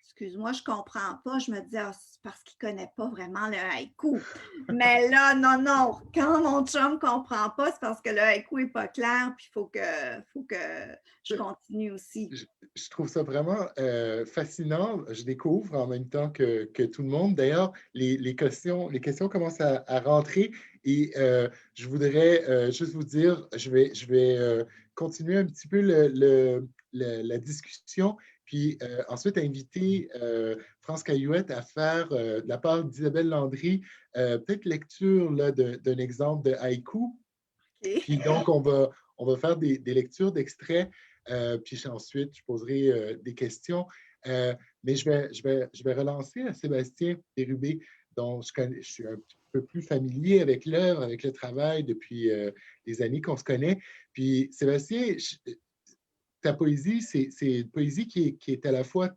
excuse-moi, je ne comprends pas, je me disais, c'est parce qu'il ne connaît pas vraiment le haïku. Mais là, non. Quand mon chum ne comprend pas, c'est parce que le haïku n'est pas clair, puis il faut que je continue aussi. Je trouve ça vraiment fascinant. Je découvre en même temps que tout le monde. D'ailleurs, les questions commencent à rentrer et je voudrais juste vous dire, je vais continuer un petit peu la discussion, puis ensuite inviter France Caillouette à faire, de la part d'Isabelle Landry, peut-être lecture d'un exemple de haïku. Okay. Puis donc, on va faire des lectures d'extraits, puis ensuite, je poserai des questions. Mais je vais relancer Sébastien Bérubé, dont je suis un petit peu plus familier avec l'œuvre, avec le travail depuis les années qu'on se connaît. Puis Sébastien, ta poésie, c'est une poésie qui est à la fois,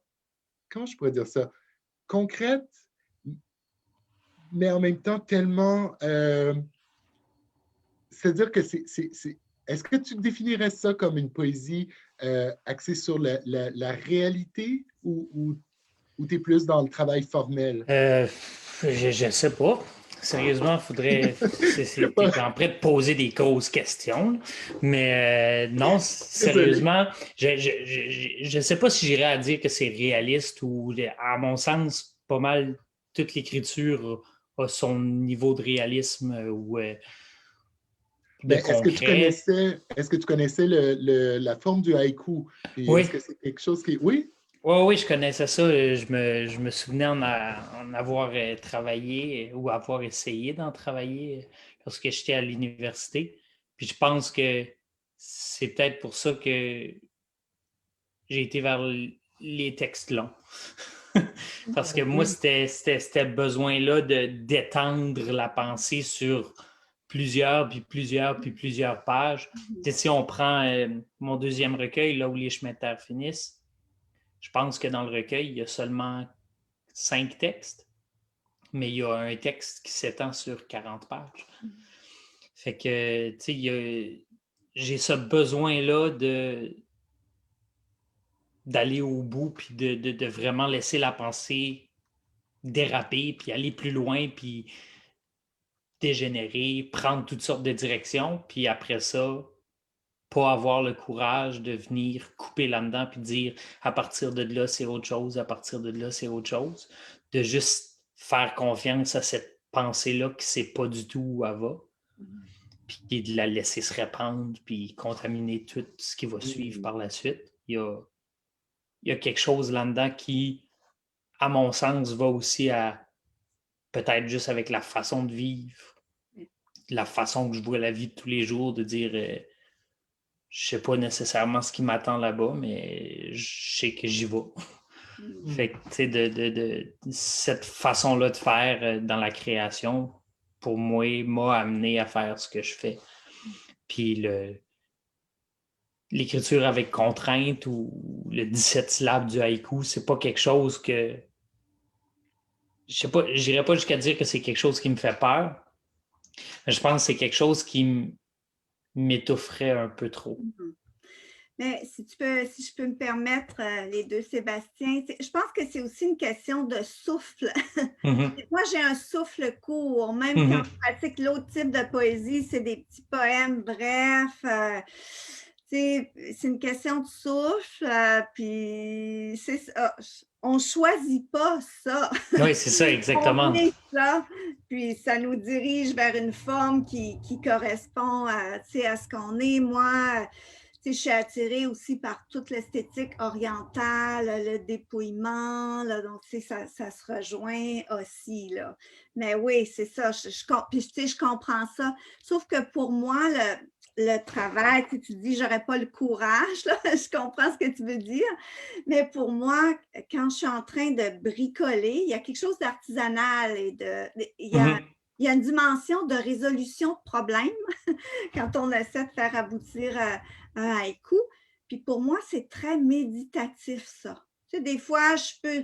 comment je pourrais dire ça, concrète, mais en même temps tellement... c'est-à-dire que est-ce que tu définirais ça comme une poésie axée sur la réalité ou tu es plus dans le travail formel? Je ne sais pas. Sérieusement, il faudrait... C'est en train de poser des grosses questions. Mais non, sérieusement, je ne sais pas si j'irais à dire que c'est réaliste ou, à mon sens, pas mal toute l'écriture a son niveau de réalisme ou... Est-ce que tu connaissais la forme du haïku? Puis oui. Est-ce que c'est quelque chose qui... Oui? Oui, je connaissais ça. Je me souvenais en avoir travaillé ou avoir essayé d'en travailler lorsque j'étais à l'université. Puis je pense que c'est peut-être pour ça que j'ai été vers les textes longs. Parce que moi, c'était ce besoin-là d'étendre la pensée sur plusieurs pages. Et si on prend mon deuxième recueil, là où les chemins de terre finissent, je pense que dans le recueil, il y a seulement 5 textes, mais il y a un texte qui s'étend sur 40 pages. Fait que, tu sais, j'ai ce besoin-là d'aller au bout puis de vraiment laisser la pensée déraper, puis aller plus loin, puis dégénérer, prendre toutes sortes de directions, puis après ça, pas avoir le courage de venir couper là-dedans, puis dire à partir de là, c'est autre chose, à partir de là, c'est autre chose. De juste faire confiance à cette pensée-là qui ne sait pas du tout où elle va, puis de la laisser se répandre, puis contaminer tout ce qui va suivre par la suite. Il y a quelque chose là-dedans qui, à mon sens, va aussi à peut-être juste avec la façon de vivre, la façon que je vois la vie de tous les jours, de dire je sais pas nécessairement ce qui m'attend là-bas, mais je sais que j'y vais. Fait que, tu sais, de cette façon-là de faire dans la création, pour moi, m'a amené à faire ce que je fais. Puis l'écriture avec contrainte ou le 17 syllabes du haïku, c'est pas quelque chose que... Je sais pas, j'irais pas jusqu'à dire que c'est quelque chose qui me fait peur, mais je pense que c'est quelque chose qui m'étoufferait un peu trop. Mais si je peux me permettre, les deux Sébastien, je pense que c'est aussi une question de souffle. Moi, j'ai un souffle court, même quand je pratique l'autre type de poésie, c'est des petits poèmes brefs. C'est une question de souffle, puis c'est ça. On ne choisit pas ça. Oui, c'est ça, exactement. On est ça, puis ça nous dirige vers une forme qui correspond à ce qu'on est. Moi, je suis attirée aussi par toute l'esthétique orientale, le dépouillement, là, donc ça se rejoint aussi. Là. Mais oui, c'est ça, je comprends ça. Sauf que pour moi, le travail, tu dis, j'aurais pas le courage, là, je comprends ce que tu veux dire, mais pour moi, quand je suis en train de bricoler, il y a quelque chose d'artisanal et il y a une dimension de résolution de problèmes quand on essaie de faire aboutir un haïku. Puis pour moi, c'est très méditatif, ça. Tu sais, des fois, je peux,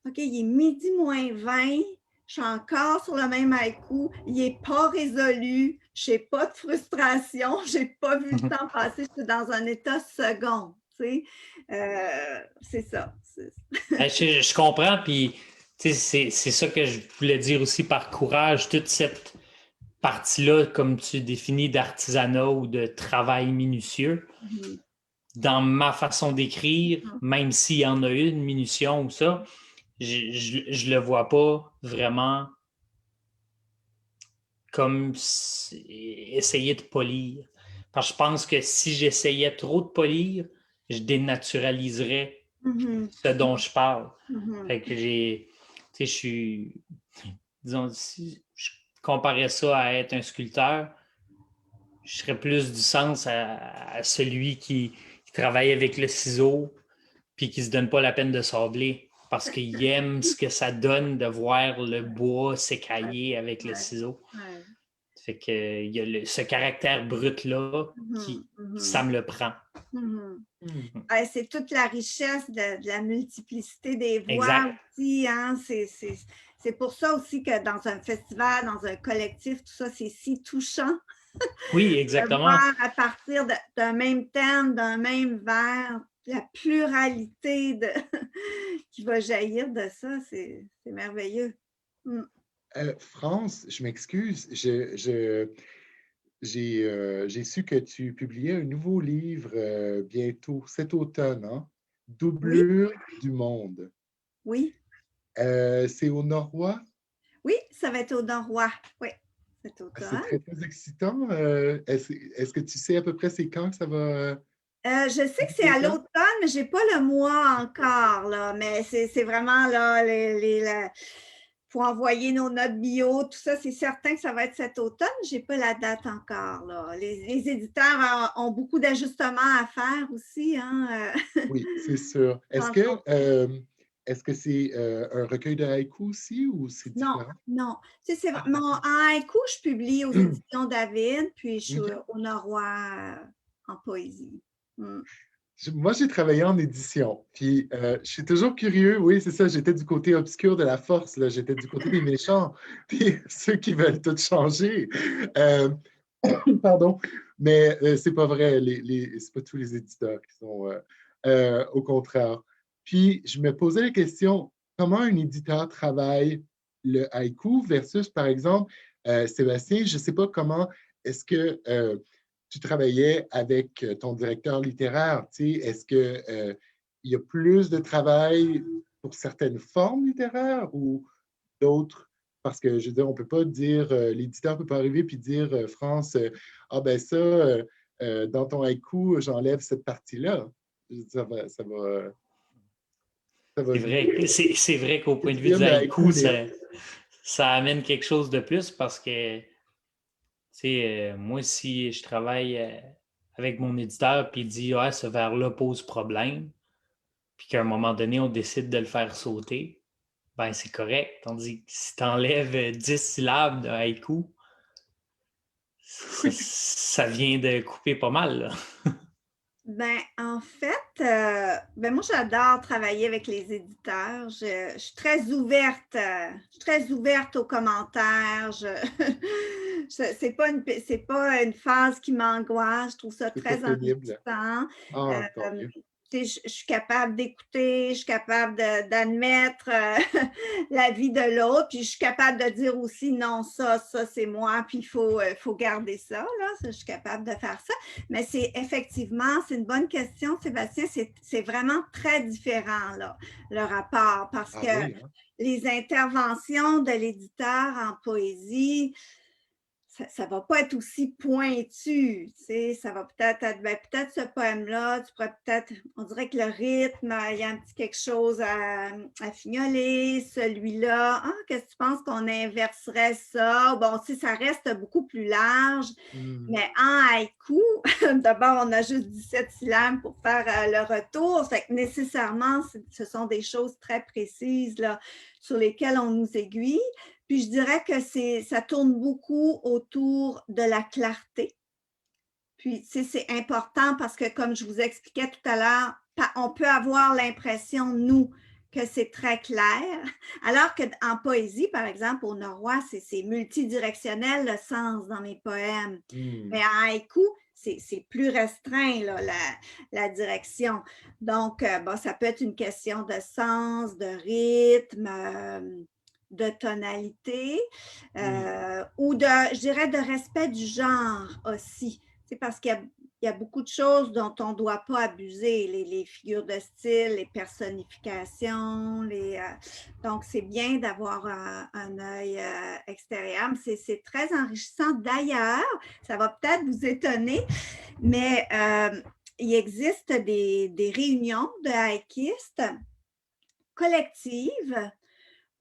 OK, il est midi moins 20, je suis encore sur le même haïku, il n'est pas résolu, je n'ai pas de frustration, je n'ai pas vu le temps passer, je suis dans un état second. Tu sais, c'est ça. Je comprends, puis c'est ça que je voulais dire aussi par courage, toute cette partie-là, comme tu définis, d'artisanat ou de travail minutieux. Dans ma façon d'écrire, même s'il y en a une minution ou ça, je le vois pas vraiment comme essayer de polir. Parce que je pense que si j'essayais trop de polir, je dénaturaliserais ce dont je parle. Fait que je suis, disons, si je comparais ça à être un sculpteur, je serais plus du sens à celui qui travaille avec le ciseau puis qui ne se donne pas la peine de sabler parce qu'il aime ce que ça donne de voir le bois s'écailler avec le ciseau. Fait que il y a ce caractère brut-là qui, ça me le prend. C'est toute la richesse de la multiplicité des voix exact. Aussi. Hein? C'est pour ça aussi que dans un festival, dans un collectif, tout ça, c'est si touchant. Oui, exactement. De voir à partir d'un même thème, d'un même vers, la pluralité qui va jaillir de ça, c'est merveilleux. France, je m'excuse, j'ai su que tu publiais un nouveau livre bientôt, cet automne, hein? Doublure du monde. Oui. C'est au Norrois? Oui, ça va être au Norrois, oui. C'est très, très excitant. Est-ce que tu sais à peu près c'est quand que ça va... je sais que c'est à l'automne, mais je n'ai pas le mois encore, là, mais c'est vraiment là, pour envoyer nos notes bio, tout ça, c'est certain que ça va être cet automne. Je n'ai pas la date encore. Là. Les éditeurs ont beaucoup d'ajustements à faire aussi. Hein? Oui, c'est sûr. Est-ce que c'est un recueil de haïku aussi ou c'est différent? Non. En haïku, je publie aux éditions David, puis je suis au Norrois en poésie. Moi, j'ai travaillé en édition, puis je suis toujours curieux. Oui, c'est ça, j'étais du côté obscur de la force, là. J'étais du côté des méchants, puis ceux qui veulent tout changer. Pardon, mais c'est pas vrai, c'est pas tous les éditeurs qui sont au contraire. Puis, je me posais la question, comment un éditeur travaille le haïku versus, par exemple, Sébastien, je ne sais pas comment est-ce que tu travaillais avec ton directeur littéraire. Est-ce qu'il y a plus de travail pour certaines formes littéraires ou d'autres? Parce que, je veux dire, on ne peut pas dire, l'éditeur ne peut pas arriver puis dire, France, ah ben ça, dans ton haïku, j'enlève cette partie-là. Ça va, ça va, ça va C'est vrai qu'au point de vue dire du le haïku, haïku, ça amène quelque chose de plus parce que, tu sais, moi, si je travaille avec mon éditeur puis il dit, ah, ce vers-là pose problème, puis qu'à un moment donné, on décide de le faire sauter, ben c'est correct. Tandis que si tu enlèves 10 syllabes de haïku, ça vient de couper pas mal, là. Ben, en fait, ben moi, j'adore travailler avec les éditeurs. Je suis très ouverte. Je suis très ouverte aux commentaires. C'est pas une phase qui m'angoisse. Je trouve ça c'est très pas pénible. enrichissant. Ah, tant mieux. Je suis capable d'écouter, je suis capable d'admettre l'avis de l'autre, puis je suis capable de dire aussi non, ça c'est moi, puis il faut garder ça, là. Je suis capable de faire ça. Mais c'est effectivement, c'est une bonne question, Sébastien, c'est vraiment très différent, là, le rapport, parce que oui, hein? les interventions de l'éditeur en poésie, ça ne va pas être aussi pointu, tu sais, ça va peut-être être, ben, peut-être ce poème-là, tu pourrais peut-être, on dirait que le rythme, il y a un petit quelque chose à fignoler, celui-là, ah, qu'est-ce que tu penses qu'on inverserait ça? Bon, tu sais, ça reste beaucoup plus large, mais en haïku, d'abord, on a juste 17 syllabes pour faire le retour, fait que nécessairement, ce sont des choses très précises, là, sur lesquelles on nous aiguille. Puis je dirais que ça tourne beaucoup autour de la clarté. Puis c'est important parce que, comme je vous expliquais tout à l'heure, on peut avoir l'impression, nous, que c'est très clair, alors qu'en poésie, par exemple, au Norrois, c'est multidirectionnel le sens dans mes poèmes. Mais en haïku, c'est plus restreint, là, la direction. Donc, bon, ça peut être une question de sens, de rythme, de tonalité ou je dirais, de respect du genre aussi. C'est parce qu'il y a beaucoup de choses dont on ne doit pas abuser, les figures de style, les personnifications. Donc, c'est bien d'avoir un œil extérieur. C'est très enrichissant. D'ailleurs, ça va peut-être vous étonner, mais il existe des réunions de haïkistes collectives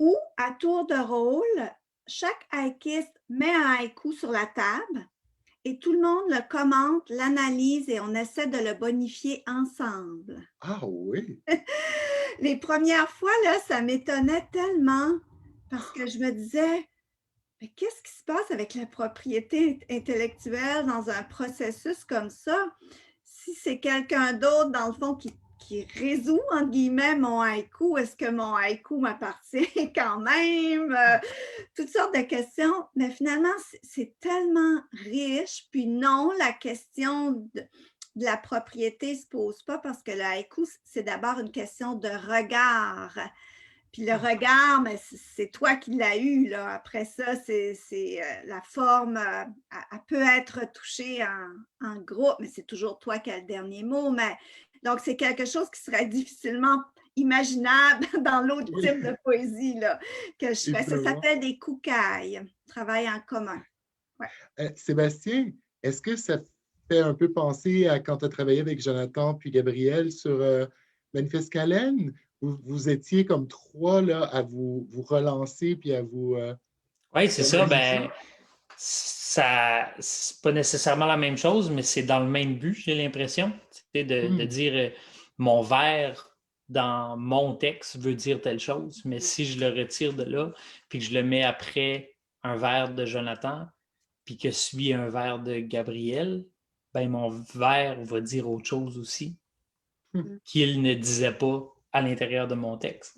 où, à tour de rôle, chaque haïkiste met un haïku sur la table et tout le monde le commente, l'analyse et on essaie de le bonifier ensemble. Ah oui! Les premières fois, là, ça m'étonnait tellement parce que je me disais, mais qu'est-ce qui se passe avec la propriété intellectuelle dans un processus comme ça? Si c'est quelqu'un d'autre, dans le fond, qui résout, entre guillemets, mon haïku, est-ce que mon haïku m'appartient quand même? Toutes sortes de questions, mais finalement, c'est tellement riche. Puis non, la question de la propriété ne se pose pas parce que le haïku, c'est d'abord une question de regard. Puis le regard, mais c'est toi qui l'as eu, là. Après ça, c'est la forme, elle peut être touchée en groupe, mais c'est toujours toi qui as le dernier mot. Donc, c'est quelque chose qui serait difficilement imaginable dans l'autre type de poésie là, que je fais. Ça s'appelle des koukaïs, travail en commun. Ouais. Sébastien, est-ce que ça fait un peu penser à quand tu as travaillé avec Jonathan puis Gabriel sur Manifeste Calène? Vous étiez comme trois là, à vous relancer puis à vous... Oui, c'est ça. Ben, c'est pas nécessairement la même chose, mais c'est dans le même but, j'ai l'impression. C'est de dire mon vers dans mon texte veut dire telle chose, mais si je le retire de là, puis que je le mets après un vers de Jonathan, puis que suit un vers de Gabriel, ben mon vers va dire autre chose aussi qu'il ne disait pas à l'intérieur de mon texte.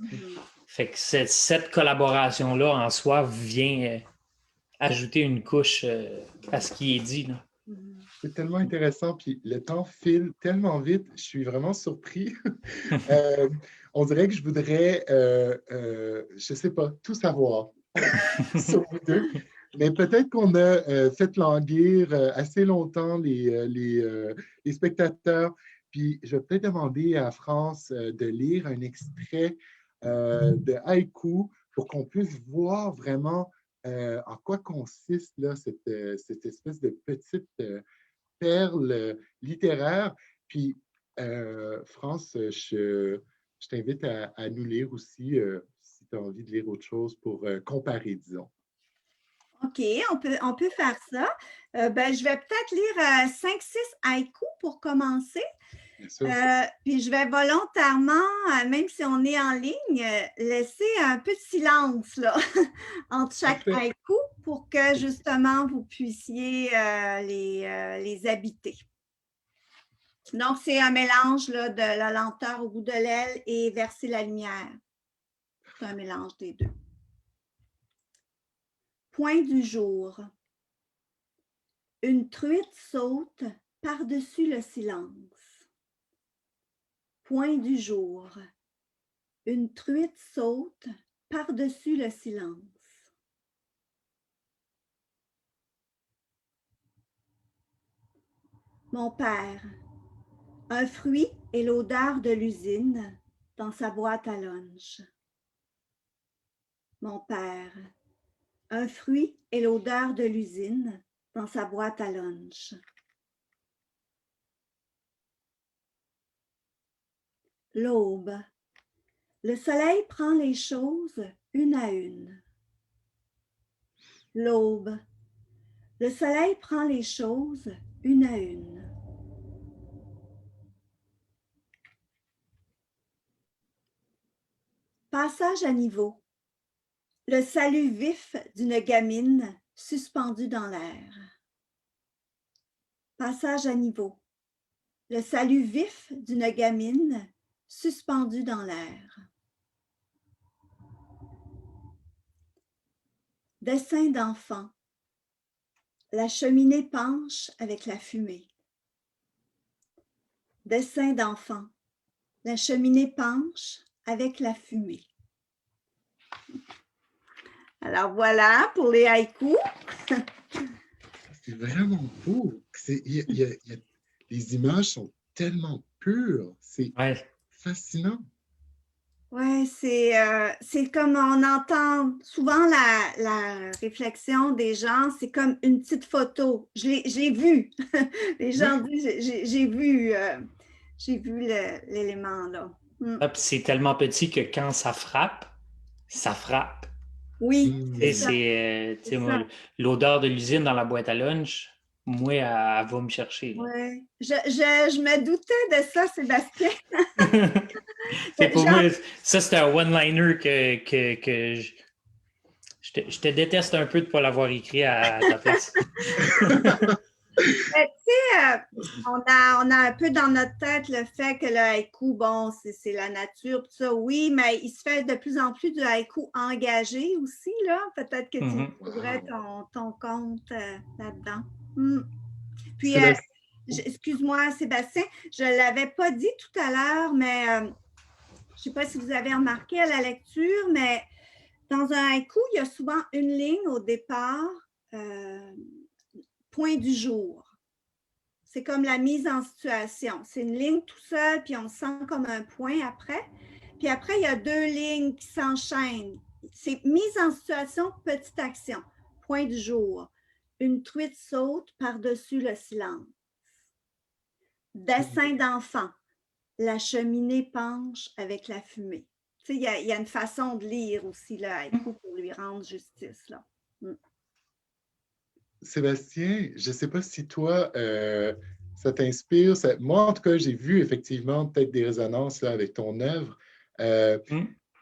Fait que cette collaboration-là, en soi, vient ajouter une couche à ce qui est dit, là. C'est tellement intéressant, puis le temps file tellement vite, je suis vraiment surpris. On dirait que je voudrais, je ne sais pas, tout savoir sur vous deux. Mais peut-être qu'on a fait languir assez longtemps les spectateurs. Puis je vais peut-être demander à France de lire un extrait de haïku pour qu'on puisse voir vraiment en quoi consiste là, cette espèce de petite perle littéraire. Puis, France, je t'invite à nous lire aussi si tu as envie de lire autre chose pour comparer, disons. OK, on peut faire ça. Je vais peut-être lire 5-6 haïkus pour commencer. Bien sûr. Puis je vais volontairement, même si on est en ligne, laisser un peu de silence là, entre chaque haïku pour que justement vous puissiez les habiter. Donc, c'est un mélange là, de la lenteur au bout de l'aile et verser la lumière. C'est un mélange des deux. Point du jour. Une truite saute par-dessus le silence. Point du jour. Une truite saute par-dessus le silence. Mon père, un fruit et l'odeur de l'usine dans sa boîte à lunch. Mon père, un fruit et l'odeur de l'usine dans sa boîte à lunch. L'aube. Le soleil prend les choses une à une. L'aube. Le soleil prend les choses une à une. Passage à niveau. Le salut vif d'une gamine suspendue dans l'air. Passage à niveau. Le salut vif d'une gamine suspendue dans l'air. Dessin d'enfant. La cheminée penche avec la fumée. Dessin d'enfant. La cheminée penche avec la fumée. Alors voilà pour les haïkus. C'est vraiment beau. Les images sont tellement pures. C'est fascinant. Oui, c'est comme on entend souvent la réflexion des gens, c'est comme une petite photo. J'ai vu. Les gens disent, j'ai vu l'élément là. Ah, puis c'est tellement petit que quand ça frappe, ça frappe. Oui. L'odeur de l'usine dans la boîte à lunch, moi, elle va me chercher. Oui. Je me doutais de ça, Sébastien. Pour moi, ça, c'est un one-liner que je te déteste un peu de ne pas l'avoir écrit à ta place. On a un peu dans notre tête le fait que le haïku, bon, c'est la nature, tout ça, oui, mais il se fait de plus en plus du haïku engagé aussi, là. Peut-être que tu trouverais ton compte là-dedans. Puis, excuse-moi, Sébastien, je ne l'avais pas dit tout à l'heure, mais je ne sais pas si vous avez remarqué à la lecture, mais dans un haïku, il y a souvent une ligne au départ, point du jour. C'est comme la mise en situation. C'est une ligne tout seul, puis on sent comme un point après. Puis après, il y a deux lignes qui s'enchaînent. C'est mise en situation, petite action. Point du jour. Une truite saute par-dessus le silence. Dessin d'enfant. La cheminée penche avec la fumée. Tu sais, il y a une façon de lire aussi le haïku pour lui rendre justice, là. Sébastien, je ne sais pas si toi, ça t'inspire. Moi, en tout cas, j'ai vu effectivement peut-être des résonances là, avec ton œuvre.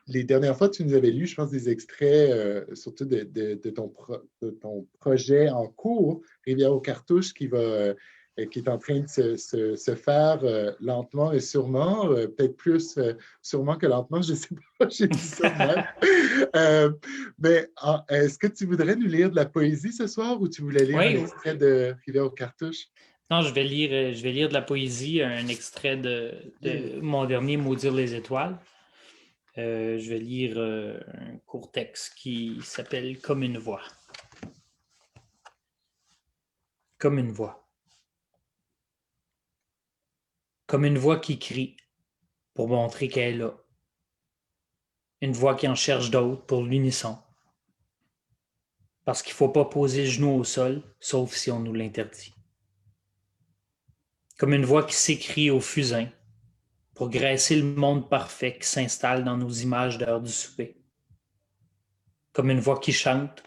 Les dernières fois, tu nous avais lu, je pense, des extraits, surtout de ton projet en cours, Rivière aux cartouches, qui est en train de se faire lentement et sûrement, peut-être plus sûrement que lentement, je ne sais pas, j'ai dit ça même. Mais est-ce que tu voudrais nous lire de la poésie ce soir ou tu voulais lire un extrait de Rivière aux cartouches? Non, je vais lire de la poésie, un extrait de mon dernier Maudire les étoiles. Je vais lire un court texte qui s'appelle « Comme une voix ». Comme une voix. Comme une voix qui crie pour montrer qu'elle est là. Une voix qui en cherche d'autres pour l'unisson. Parce qu'il ne faut pas poser le genou au sol, sauf si on nous l'interdit. Comme une voix qui s'écrie au fusain pour graisser le monde parfait qui s'installe dans nos images d'heure du souper. Comme une voix qui chante,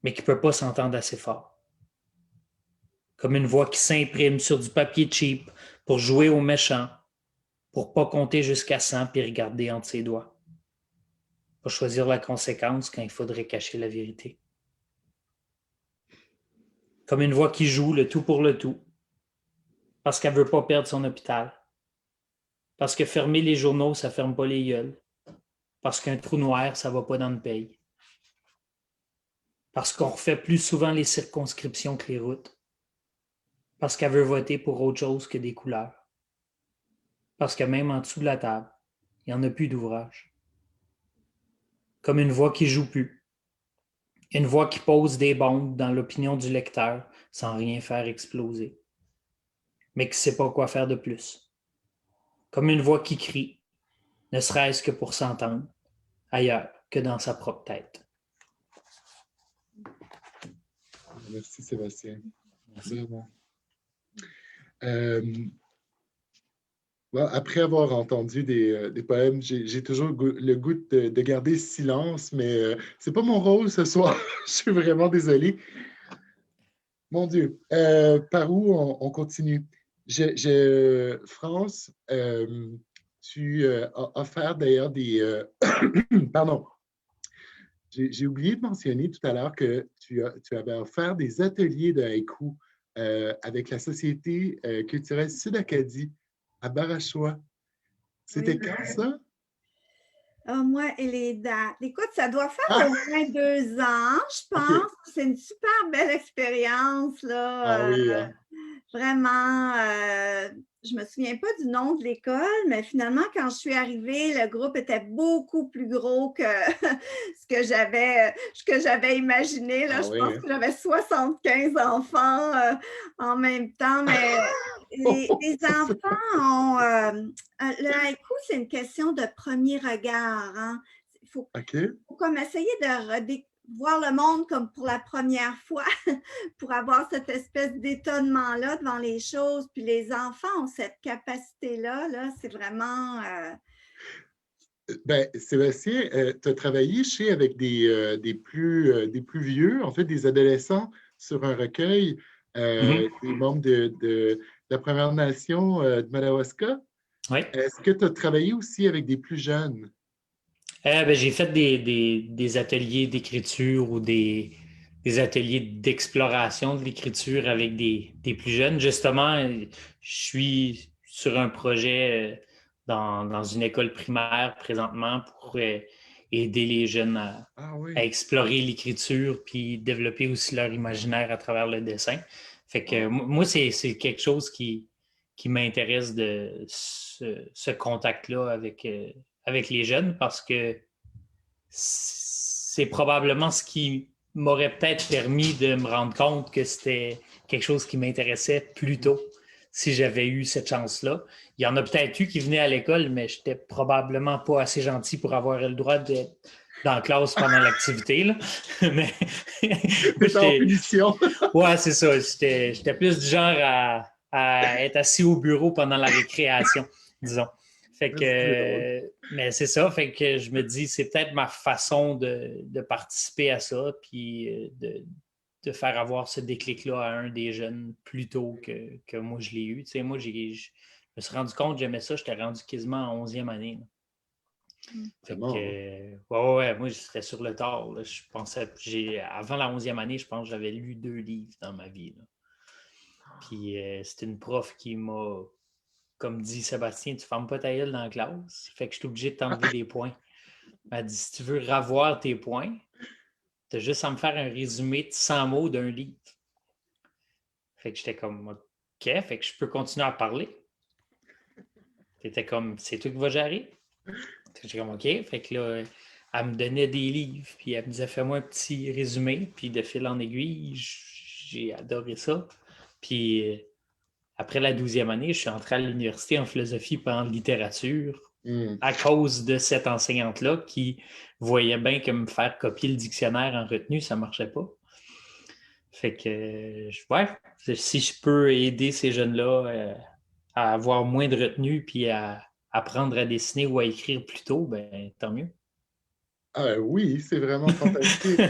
mais qui ne peut pas s'entendre assez fort. Comme une voix qui s'imprime sur du papier cheap pour jouer au méchant, pour pas compter jusqu'à 100 puis regarder entre ses doigts. Pour choisir la conséquence quand il faudrait cacher la vérité. Comme une voix qui joue le tout pour le tout, parce qu'elle veut pas perdre son hôpital. Parce que fermer les journaux, ça ferme pas les gueules. Parce qu'un trou noir, ça va pas dans le paye. Parce qu'on refait plus souvent les circonscriptions que les routes. Parce qu'elle veut voter pour autre chose que des couleurs. Parce que même en dessous de la table, il n'y en a plus d'ouvrage. Comme une voix qui joue plus. Une voix qui pose des bombes dans l'opinion du lecteur sans rien faire exploser. Mais qui ne sait pas quoi faire de plus. Comme une voix qui crie, ne serait-ce que pour s'entendre, ailleurs que dans sa propre tête. Merci Sébastien. Merci. Vraiment. Bon, après avoir entendu des poèmes, j'ai toujours le goût de garder silence, mais c'est pas mon rôle ce soir. Je suis vraiment désolé. Mon Dieu, par où on continue? France, tu as offert d'ailleurs des... pardon. J'ai oublié de mentionner tout à l'heure que tu avais offert des ateliers de haïku avec la Société culturelle Sud-Acadie à Barachois. C'était Oui. quand ça? Moi et les dates. Écoute, ça doit faire au moins 2 ans, je pense. Okay. C'est une super belle expérience, là. Ah oui, hein? Vraiment, je me souviens pas du nom de l'école, mais finalement, quand je suis arrivée, le groupe était beaucoup plus gros que ce que j'avais imaginé. Là. Ah Je oui, pense hein? que j'avais 75 enfants en même temps, mais les enfants ont... le haïku, c'est une question de premier regard. Hein. Il faut comme essayer de voir le monde comme pour la première fois, pour avoir cette espèce d'étonnement-là devant les choses. Puis les enfants ont cette capacité-là, là, c'est vraiment... Ben, Sébastien, tu as travaillé avec des plus vieux, en fait, des adolescents sur un recueil des membres de la Première Nation de Madawaska. Oui. Est-ce que tu as travaillé aussi avec des plus jeunes? J'ai fait des ateliers d'écriture ou des ateliers d'exploration de l'écriture avec des plus jeunes. Justement, je suis sur un projet dans une école primaire présentement pour aider les jeunes à explorer l'écriture puis développer aussi leur imaginaire à travers le dessin. Fait que moi, c'est quelque chose qui m'intéresse de ce contact-là avec les jeunes parce que c'est probablement ce qui m'aurait peut-être permis de me rendre compte que c'était quelque chose qui m'intéressait plus tôt si j'avais eu cette chance-là. Il y en a peut-être eu qui venaient à l'école, mais je n'étais probablement pas assez gentil pour avoir le droit d'être dans la classe pendant l'activité. Là. Mais c'était en punition. Ouais, c'est ça. J'étais plus du genre à être assis au bureau pendant la récréation, disons. Fait que, mais c'est ça, fait que je me dis, c'est peut-être ma façon de participer à ça, puis de faire avoir ce déclic-là à un des jeunes plus tôt que moi je l'ai eu. Tu sais, moi, je me suis rendu compte, j'aimais ça, j'étais rendu quasiment en 11e année. Là. Fait que, ouais, moi, j'étais sur le tard. Là. Je pensais, avant la 11e année, je pense que j'avais lu 2 livres dans ma vie. Là. Puis c'était une prof qui m'a, comme dit Sébastien, tu fermes pas ta gueule dans la classe. Fait que je suis obligé de t'enlever des points. Elle m'a dit, si tu veux revoir tes points, tu as juste à me faire un résumé de 100 mots d'un livre. Fait que j'étais comme, OK, fait que je peux continuer à parler. T'étais comme, c'est toi qui vas gérer? J'ai comme OK. Fait que là, elle me donnait des livres, puis elle me disait fais-moi un petit résumé, puis de fil en aiguille, j'ai adoré ça. Puis après la 12e année, je suis entré à l'université en philosophie et en littérature à cause de cette enseignante-là qui voyait bien que me faire copier le dictionnaire en retenue, ça ne marchait pas. Fait que, ouais, si je peux aider ces jeunes-là à avoir moins de retenue puis à apprendre à dessiner ou à écrire plus tôt, ben tant mieux. Ah oui, c'est vraiment fantastique.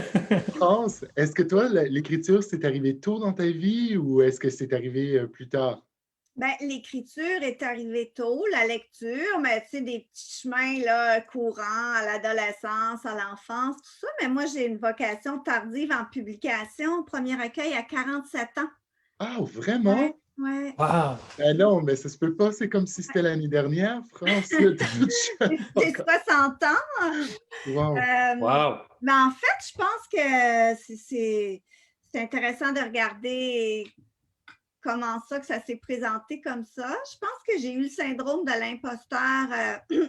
France, est-ce que toi, l'écriture, c'est arrivé tôt dans ta vie ou est-ce que c'est arrivé plus tard? Ben, l'écriture est arrivée tôt, la lecture, mais tu sais, des petits chemins là, courants à l'adolescence, à l'enfance, tout ça. Mais moi, j'ai une vocation tardive en publication, premier recueil à 47 ans. Ah, vraiment? Ouais. Wow! Ben non, mais ça se peut pas, c'est comme si c'était l'année dernière, France. J'ai 60 ans. Wow. Wow! Mais en fait, je pense que c'est intéressant de regarder comment ça, que ça s'est présenté comme ça. Je pense que j'ai eu le syndrome de l'imposteur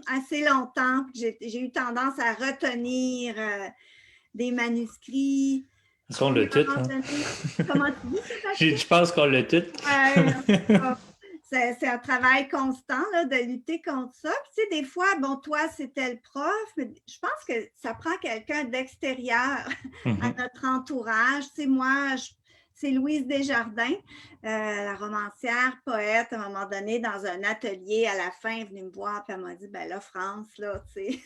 assez longtemps. J'ai eu tendance à retenir des manuscrits. Ça, on l'a tout. Hein? Comment tu dis, Sébastien? Je pense qu'on l'a tout. C'est un travail constant là, de lutter contre ça. Puis, tu sais, des fois, bon, toi, c'était le prof, mais je pense que ça prend quelqu'un d'extérieur à notre entourage. Tu sais, moi, c'est Louise Desjardins, la romancière, poète, à un moment donné, dans un atelier, à la fin, elle est venue me voir, puis elle m'a dit, ben là, France, là, tu sais,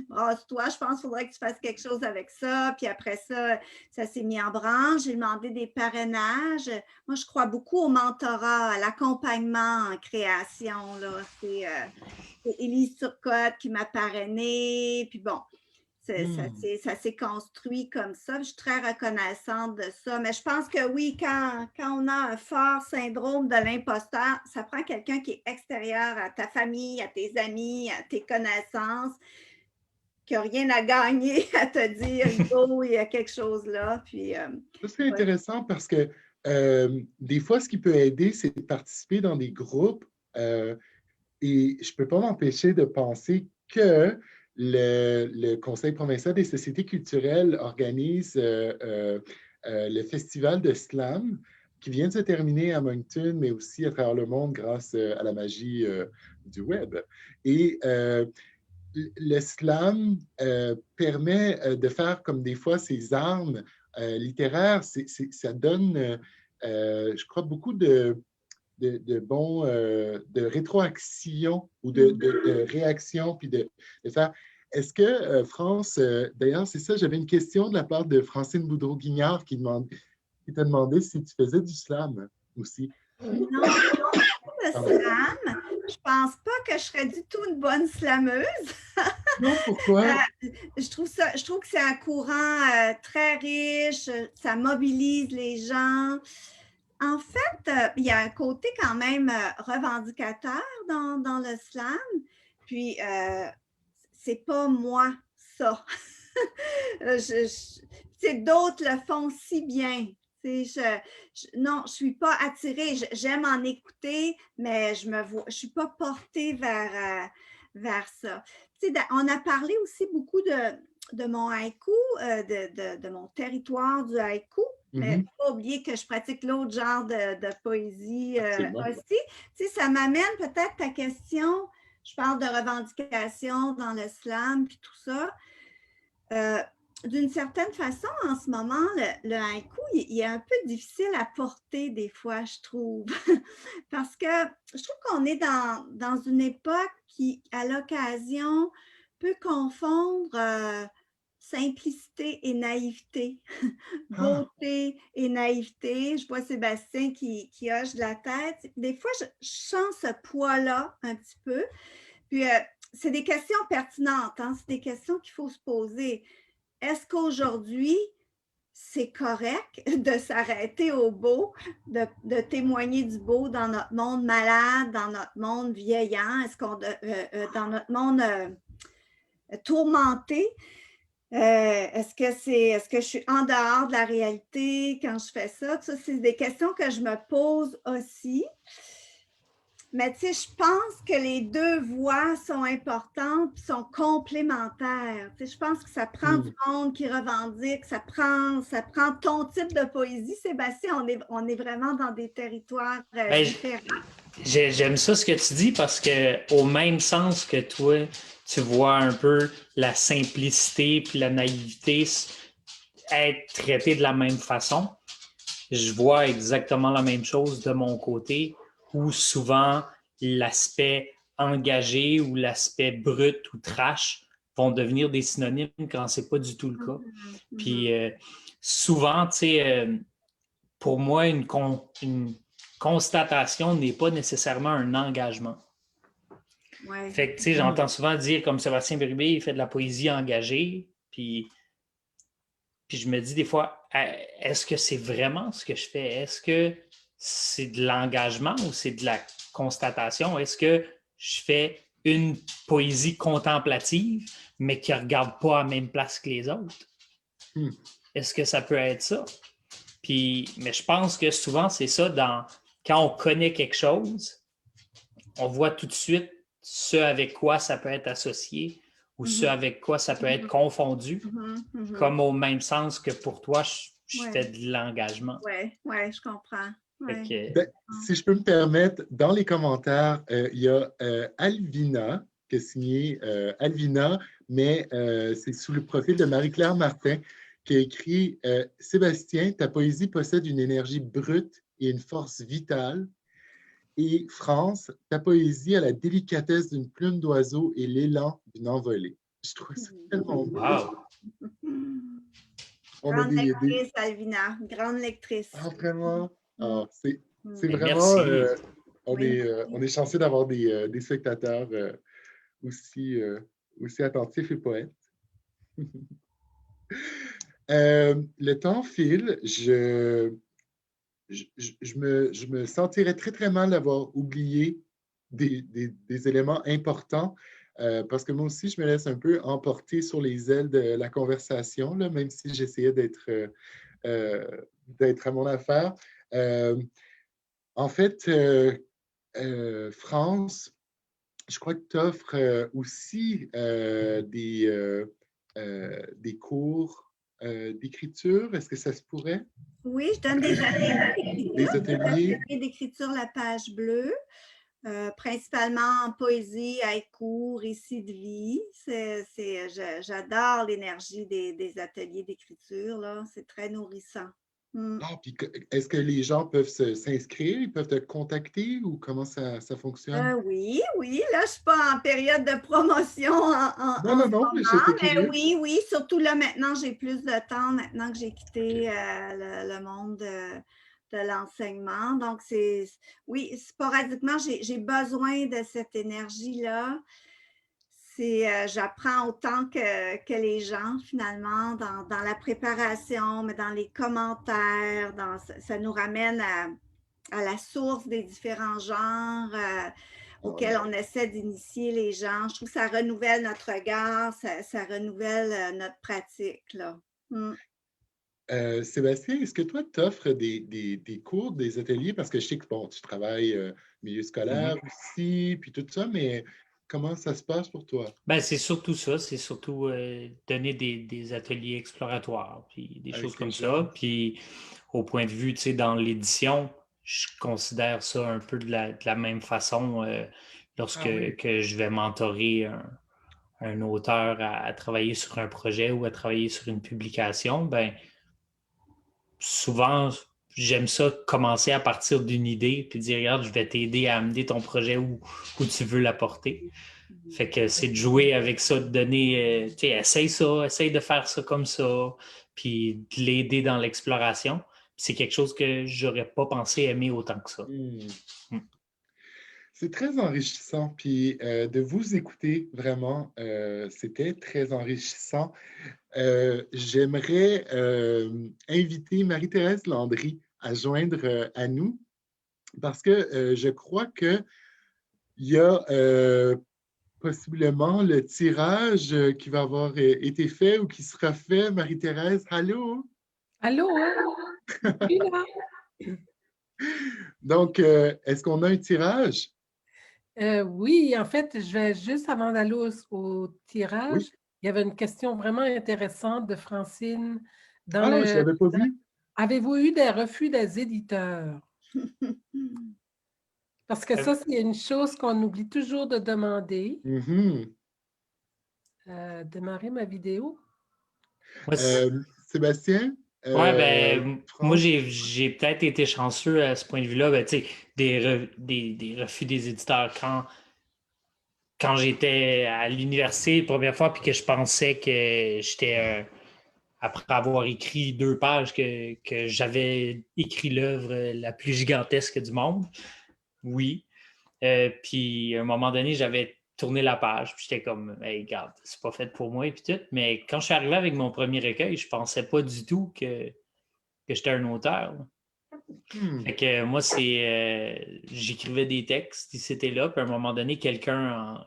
brasse-toi, je pense qu'il faudrait que tu fasses quelque chose avec ça. Puis après ça, ça s'est mis en branche. J'ai demandé des parrainages. Moi, je crois beaucoup au mentorat, à l'accompagnement en création, là. C'est Élise Turcotte qui m'a parrainée, puis bon. Ça s'est construit comme ça. Je suis très reconnaissante de ça. Mais je pense que oui, quand on a un fort syndrome de l'imposteur, ça prend quelqu'un qui est extérieur à ta famille, à tes amis, à tes connaissances, qui n'a rien à gagner à te dire, Hugo, il y a quelque chose là. Puis, c'est intéressant parce que des fois, ce qui peut aider, c'est de participer dans des groupes. Et je ne peux pas m'empêcher de penser que le Conseil provincial des sociétés culturelles organise le festival de slam qui vient de se terminer à Moncton, mais aussi à travers le monde grâce à la magie du web. Et le slam permet de faire comme des fois ces armes littéraires. Ça donne, je crois, beaucoup de rétroaction ou de réaction, puis de faire. Est-ce que, France, d'ailleurs, c'est ça, j'avais une question de la part de Francine Boudreau-Guignard qui t'a demandé si tu faisais du slam aussi. Non, le slam. Je pense pas que je serais du tout une bonne slameuse. Non, pourquoi? Je trouve que c'est un courant très riche, ça mobilise les gens. En fait, il y a un côté quand même revendicateur dans le slam. Puis, c'est pas moi, ça. D'autres le font si bien. Non, je ne suis pas attirée. J'aime en écouter, mais je ne suis pas portée vers ça. On a parlé aussi beaucoup de mon haïku, de mon territoire du haïku. Mais il ne faut pas oublier que je pratique l'autre genre de poésie aussi. Ça m'amène peut-être ta question. Je parle de revendication dans le slam puis tout ça. D'une certaine façon, en ce moment, le haïku, il est un peu difficile à porter des fois, je trouve. Parce que je trouve qu'on est dans une époque qui, à l'occasion, peut confondre simplicité et naïveté, beauté et naïveté. Je vois Sébastien qui hoche de la tête. Des fois, je sens ce poids-là un petit peu. Puis, c'est des questions pertinentes, hein? C'est des questions qu'il faut se poser. Est-ce qu'aujourd'hui, c'est correct de s'arrêter au beau, de témoigner du beau dans notre monde malade, dans notre monde vieillant, dans notre monde tourmenté? Est-ce que je suis en dehors de la réalité quand je fais ça? Ça, c'est des questions que je me pose aussi. Mais tu sais, je pense que les deux voix sont importantes et sont complémentaires. Tu sais, je pense que ça prend du monde qui revendique, ça prend ton type de poésie. Sébastien, on est vraiment dans des territoires différents. J'aime ça ce que tu dis parce que au même sens que toi, tu vois un peu la simplicité puis la naïveté être traitées de la même façon. Je vois exactement la même chose de mon côté, où souvent l'aspect engagé ou l'aspect brut ou trash vont devenir des synonymes quand c'est pas du tout le cas. Puis souvent, tu sais, pour moi, une constatation n'est pas nécessairement un engagement. Ouais. Fait que, tu sais, j'entends souvent dire comme Sébastien Bérubé, il fait de la poésie engagée, puis je me dis des fois, est-ce que c'est vraiment ce que je fais? Est-ce que c'est de l'engagement ou c'est de la constatation? Est-ce que je fais une poésie contemplative, mais qui ne regarde pas à la même place que les autres? Est-ce que ça peut être ça? Mais je pense que souvent, c'est ça, quand on connaît quelque chose, on voit tout de suite ce avec quoi ça peut être associé ou ce avec quoi ça peut être confondu, comme au même sens que pour toi, je fais de l'engagement. Oui, je comprends. Ouais. Ben, si je peux me permettre, dans les commentaires, il y a Alvina qui a signé Alvina, mais c'est sous le profil de Marie-Claire Martin qui a écrit « Sébastien, ta poésie possède une énergie brute et une force vitale. Et France, ta poésie a la délicatesse d'une plume d'oiseau et l'élan d'une envolée. » Je trouve ça tellement beau. Wow. Grande lectrice, Alvina. Grande lectrice. Ah, vraiment? Ah, c'est vraiment... on est chanceux d'avoir des spectateurs aussi attentifs et poètes. Le temps file. Je me sentirais très, très mal d'avoir oublié des éléments importants parce que moi aussi, je me laisse un peu emporter sur les ailes de la conversation, là, même si j'essayais d'être à mon affaire. En fait, France, je crois que tu offres aussi des cours d'écriture. Est-ce que ça se pourrait? Oui, je donne des ateliers. Des ateliers d'écriture La Page Bleue, principalement en poésie, haïku, récit de vie. J'adore l'énergie des ateliers d'écriture, là. C'est très nourrissant. Ah, puis est-ce que les gens peuvent s'inscrire, ils peuvent te contacter ou comment ça fonctionne? Oui, là, je ne suis pas en période de promotion Non, mais oui, surtout là, maintenant, j'ai plus de temps, maintenant que j'ai quitté le monde de l'enseignement. Donc, oui, sporadiquement, j'ai besoin de cette énergie-là. J'apprends autant que les gens, finalement, dans la préparation, mais dans les commentaires, ça nous ramène à la source des différents genres auxquels on essaie d'initier les gens. Je trouve que ça renouvelle notre regard, ça renouvelle notre pratique, là. Sébastien, est-ce que toi, tu offres des cours, des ateliers? Parce que je sais que bon, tu travailles milieu scolaire aussi, puis tout ça, mais comment ça se passe pour toi? Ben, c'est surtout ça, c'est surtout donner des ateliers exploratoires, puis des choses comme ça. Puis au point de vue, tu sais, dans l'édition, je considère ça un peu de la même façon lorsque que je vais mentorer un auteur à travailler sur un projet ou à travailler sur une publication. Ben, souvent, j'aime ça commencer à partir d'une idée puis dire, regarde, je vais t'aider à amener ton projet où tu veux l'apporter. Fait que c'est de jouer avec ça, de donner, tu sais, essaye de faire ça comme ça, puis de l'aider dans l'exploration. C'est quelque chose que j'aurais pas pensé aimer autant que ça. C'est très enrichissant, puis de vous écouter, vraiment, c'était très enrichissant. J'aimerais inviter Marie-Thérèse Landry à joindre à nous, parce que je crois qu'il y a possiblement le tirage qui va avoir été fait ou qui sera fait. Marie-Thérèse, allô? Allô? Donc, est-ce qu'on a un tirage? Oui, en fait, je vais juste avant d'aller au tirage, Oui. il y avait une question vraiment intéressante de Francine. Je ne l'avais pas vu. Avez-vous eu des refus des éditeurs? Parce que ça, c'est une chose qu'on oublie toujours de demander. Démarrer ma vidéo. Sébastien? Oui, ben, moi, France? j'ai peut-être été chanceux à ce point de vue-là. Ben, tu sais, des refus des éditeurs quand j'étais à l'université la première fois, puis que je pensais que j'étais, après avoir écrit 2 pages, que j'avais écrit l'œuvre la plus gigantesque du monde. Oui. Puis à un moment donné, j'avais tourné la page, puis j'étais comme, hey, regarde, c'est pas fait pour moi, puis tout. Mais quand je suis arrivé avec mon premier recueil, je pensais pas du tout que j'étais un auteur. Fait que moi, j'écrivais des textes, c'était là, puis à un moment donné, quelqu'un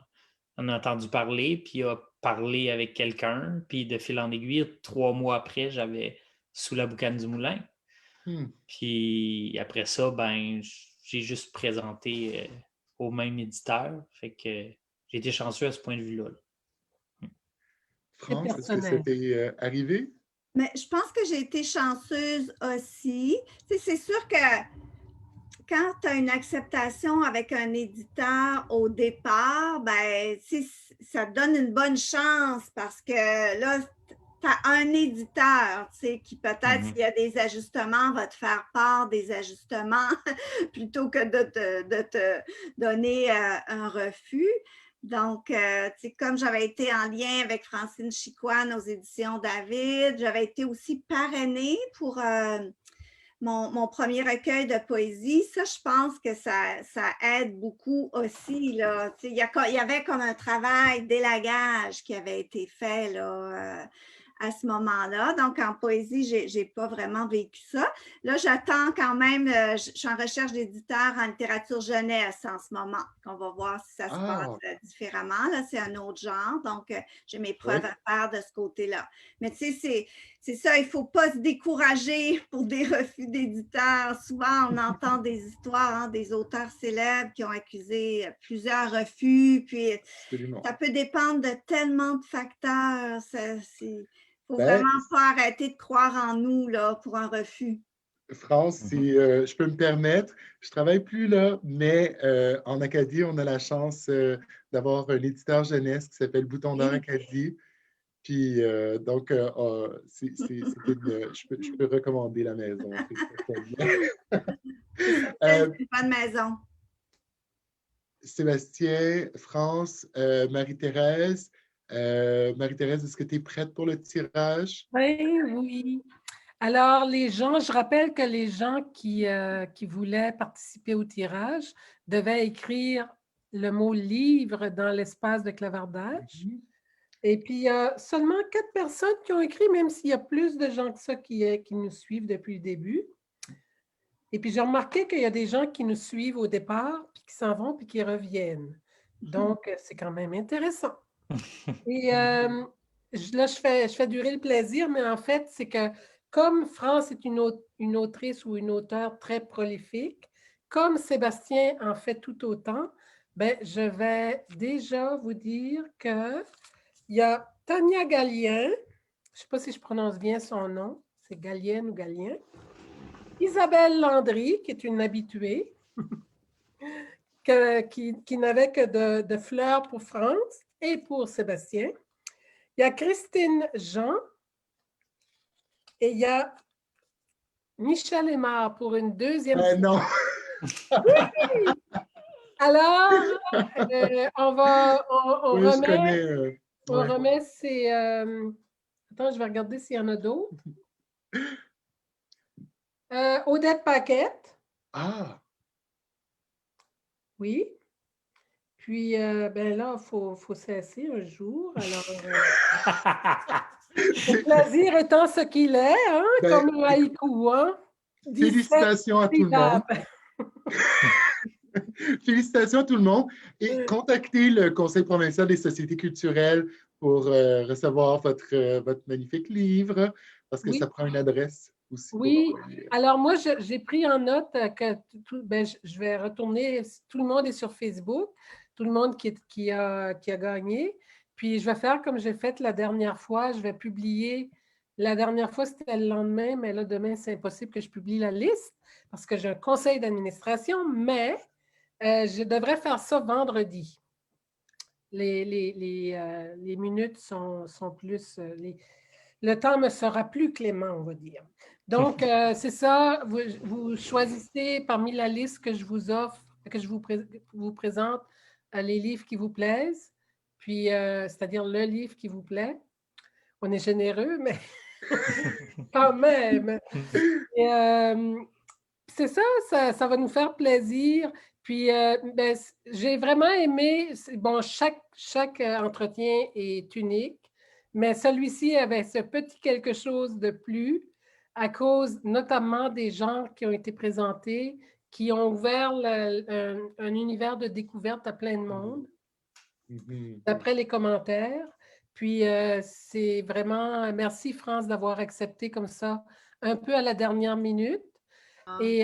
en a entendu parler, puis a parlé avec quelqu'un, puis de fil en aiguille, 3 mois après, j'avais Sous la boucane du moulin. Puis après ça, ben, j'ai juste présenté au même éditeur. Fait que j'ai été chanceux à ce point de vue-là. France, est-ce que c'était arrivé? Mais je pense que j'ai été chanceuse aussi. Tu sais, c'est sûr que quand tu as une acceptation avec un éditeur au départ, ben, ça te donne une bonne chance parce que là, tu as un éditeur, tu sais, qui peut-être, s'il y a des ajustements, va te faire part des ajustements plutôt que de te donner un refus. Donc, tu sais, comme j'avais été en lien avec Francine Chicoine aux éditions David, j'avais été aussi parrainée pour mon premier recueil de poésie. Ça, je pense que ça aide beaucoup aussi, là. Tu sais, il y avait comme un travail d'élagage qui avait été fait, là, à ce moment-là. Donc, en poésie, je n'ai pas vraiment vécu ça. Là, j'attends quand même, je suis en recherche d'éditeurs en littérature jeunesse en ce moment. On va voir si ça se passe différemment. Là, c'est un autre genre. Donc, j'ai mes preuves à faire de ce côté-là. Mais tu sais, c'est ça, il ne faut pas se décourager pour des refus d'éditeurs. Souvent, on entend des histoires des auteurs célèbres qui ont accusé plusieurs refus. Puis, ça peut dépendre de tellement de facteurs. Il ne faut vraiment pas arrêter de croire en nous là, pour un refus. France, si je peux me permettre, je ne travaille plus là, mais en Acadie, on a la chance d'avoir un éditeur jeunesse qui s'appelle Bouton d'Or Acadie. Puis, donc, je peux recommander la maison. C'est une bonne maison. Sébastien, France, Marie-Thérèse. Marie-Thérèse, est-ce que tu es prête pour le tirage? Oui. Alors, je rappelle que les gens qui voulaient participer au tirage devaient écrire le mot « livre » dans l'espace de clavardage. Et puis, il y a seulement 4 personnes qui ont écrit, même s'il y a plus de gens que ça qui nous suivent depuis le début. Et puis, j'ai remarqué qu'il y a des gens qui nous suivent au départ, puis qui s'en vont, puis qui reviennent. Donc, c'est quand même intéressant. Et là, je fais durer le plaisir, mais en fait, c'est que comme France est une autrice ou une auteure très prolifique, comme Sébastien en fait tout autant, ben, je vais déjà vous dire qu'il y a Tania Gallien, je ne sais pas si je prononce bien son nom, c'est Gallienne ou Gallien, Isabelle Landry, qui est une habituée, qui n'avait que de fleurs pour France et pour Sébastien. Il y a Christine Jean et il y a Michel Aymar pour une deuxième fois. Non! Oui! Alors, on remet ces... attends, je vais regarder s'il y en a d'autres. Odette Paquette. Ah! Oui. Puis, ben là, il faut cesser un jour. Alors, le plaisir étant ce qu'il est, hein, comme le haïku. Hein? Félicitations à tout le monde. Félicitations à tout le monde. Et contactez le Conseil provincial des sociétés culturelles pour recevoir votre magnifique livre, parce que ça prend une adresse aussi. Oui. Alors, moi, j'ai pris en note que je vais retourner, tout le monde est sur Facebook. tout le monde qui a gagné. Puis, je vais faire comme j'ai fait la dernière fois. Je vais publier. La dernière fois, c'était le lendemain, mais là, demain, c'est impossible que je publie la liste parce que j'ai un conseil d'administration, mais je devrais faire ça vendredi. Les minutes sont plus... le temps me sera plus clément, on va dire. Donc, c'est ça. Vous choisissez parmi la liste que je vous offre, que je vous présente, les livres qui vous plaisent, puis c'est-à-dire le livre qui vous plaît. On est généreux, mais quand même. C'est ça, ça va nous faire plaisir. Puis, ben, j'ai vraiment aimé, bon, chaque entretien est unique, mais celui-ci avait ce petit quelque chose de plus à cause notamment des gens qui ont été présentés, qui ont ouvert un univers de découverte à plein de monde, d'après les commentaires. Puis, c'est vraiment, merci France d'avoir accepté comme ça, un peu à la dernière minute. Et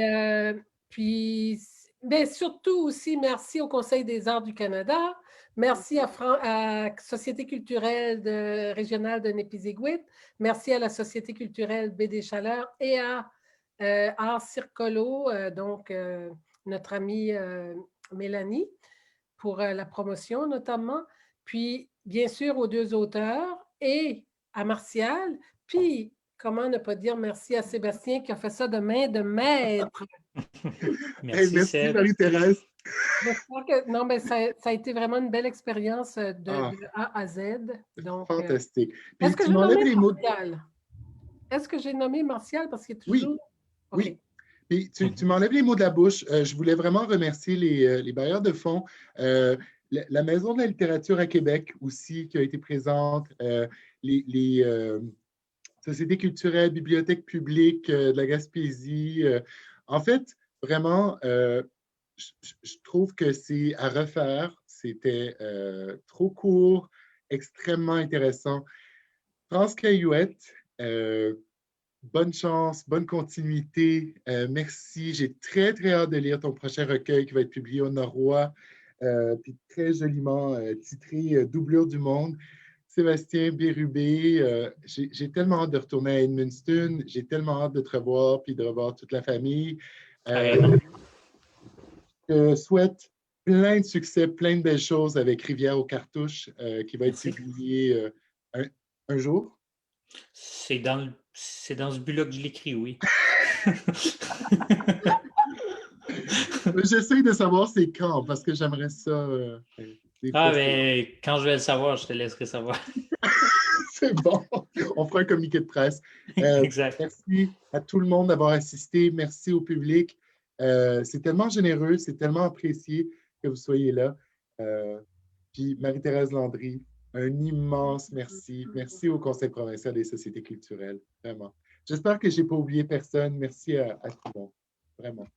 puis, bien, surtout aussi, merci au Conseil des arts du Canada, merci à Société culturelle régionale de Népisiguit, merci à la Société culturelle Baie des Chaleurs et à Art Circolo, donc notre amie Mélanie, pour la promotion notamment. Puis, bien sûr, aux deux auteurs et à Martial. Puis, comment ne pas dire merci à Sébastien qui a fait ça de main de maître. Merci Marie-Thérèse. Non, mais ça a été vraiment une belle expérience de A à Z. Donc, fantastique. Est-ce que j'ai nommé Martial? Est-ce que j'ai nommé Martial parce qu'il est toujours... Oui, okay. Oui. Puis tu m'enlèves les mots de la bouche. Je voulais vraiment remercier les bailleurs de fonds. La Maison de la littérature à Québec aussi qui a été présente. Les sociétés culturelles, bibliothèques publiques de la Gaspésie. En fait, vraiment, je trouve que c'est à refaire. C'était trop court, extrêmement intéressant. France Caillouette, bonne chance, bonne continuité. Merci. J'ai très, très hâte de lire ton prochain recueil qui va être publié au Norrois, puis très joliment titré Doublure du monde. Sébastien Bérubé, j'ai tellement hâte de retourner à Edmundston. J'ai tellement hâte de te revoir puis de revoir toute la famille. Je souhaite plein de succès, plein de belles choses avec Rivière aux cartouches qui va être publié un jour. C'est dans ce but-là que je l'écris, oui. J'essaie de savoir c'est quand, parce que j'aimerais ça. Mais quand je vais le savoir, je te laisserai savoir. C'est bon. On fera un communiqué de presse. Exact. Merci à tout le monde d'avoir assisté. Merci au public. C'est tellement généreux, c'est tellement apprécié que vous soyez là. Puis Marie-Thérèse Landry, un immense merci. Merci au Conseil provincial des sociétés culturelles, vraiment. J'espère que je n'ai pas oublié personne. Merci à tout le monde, vraiment.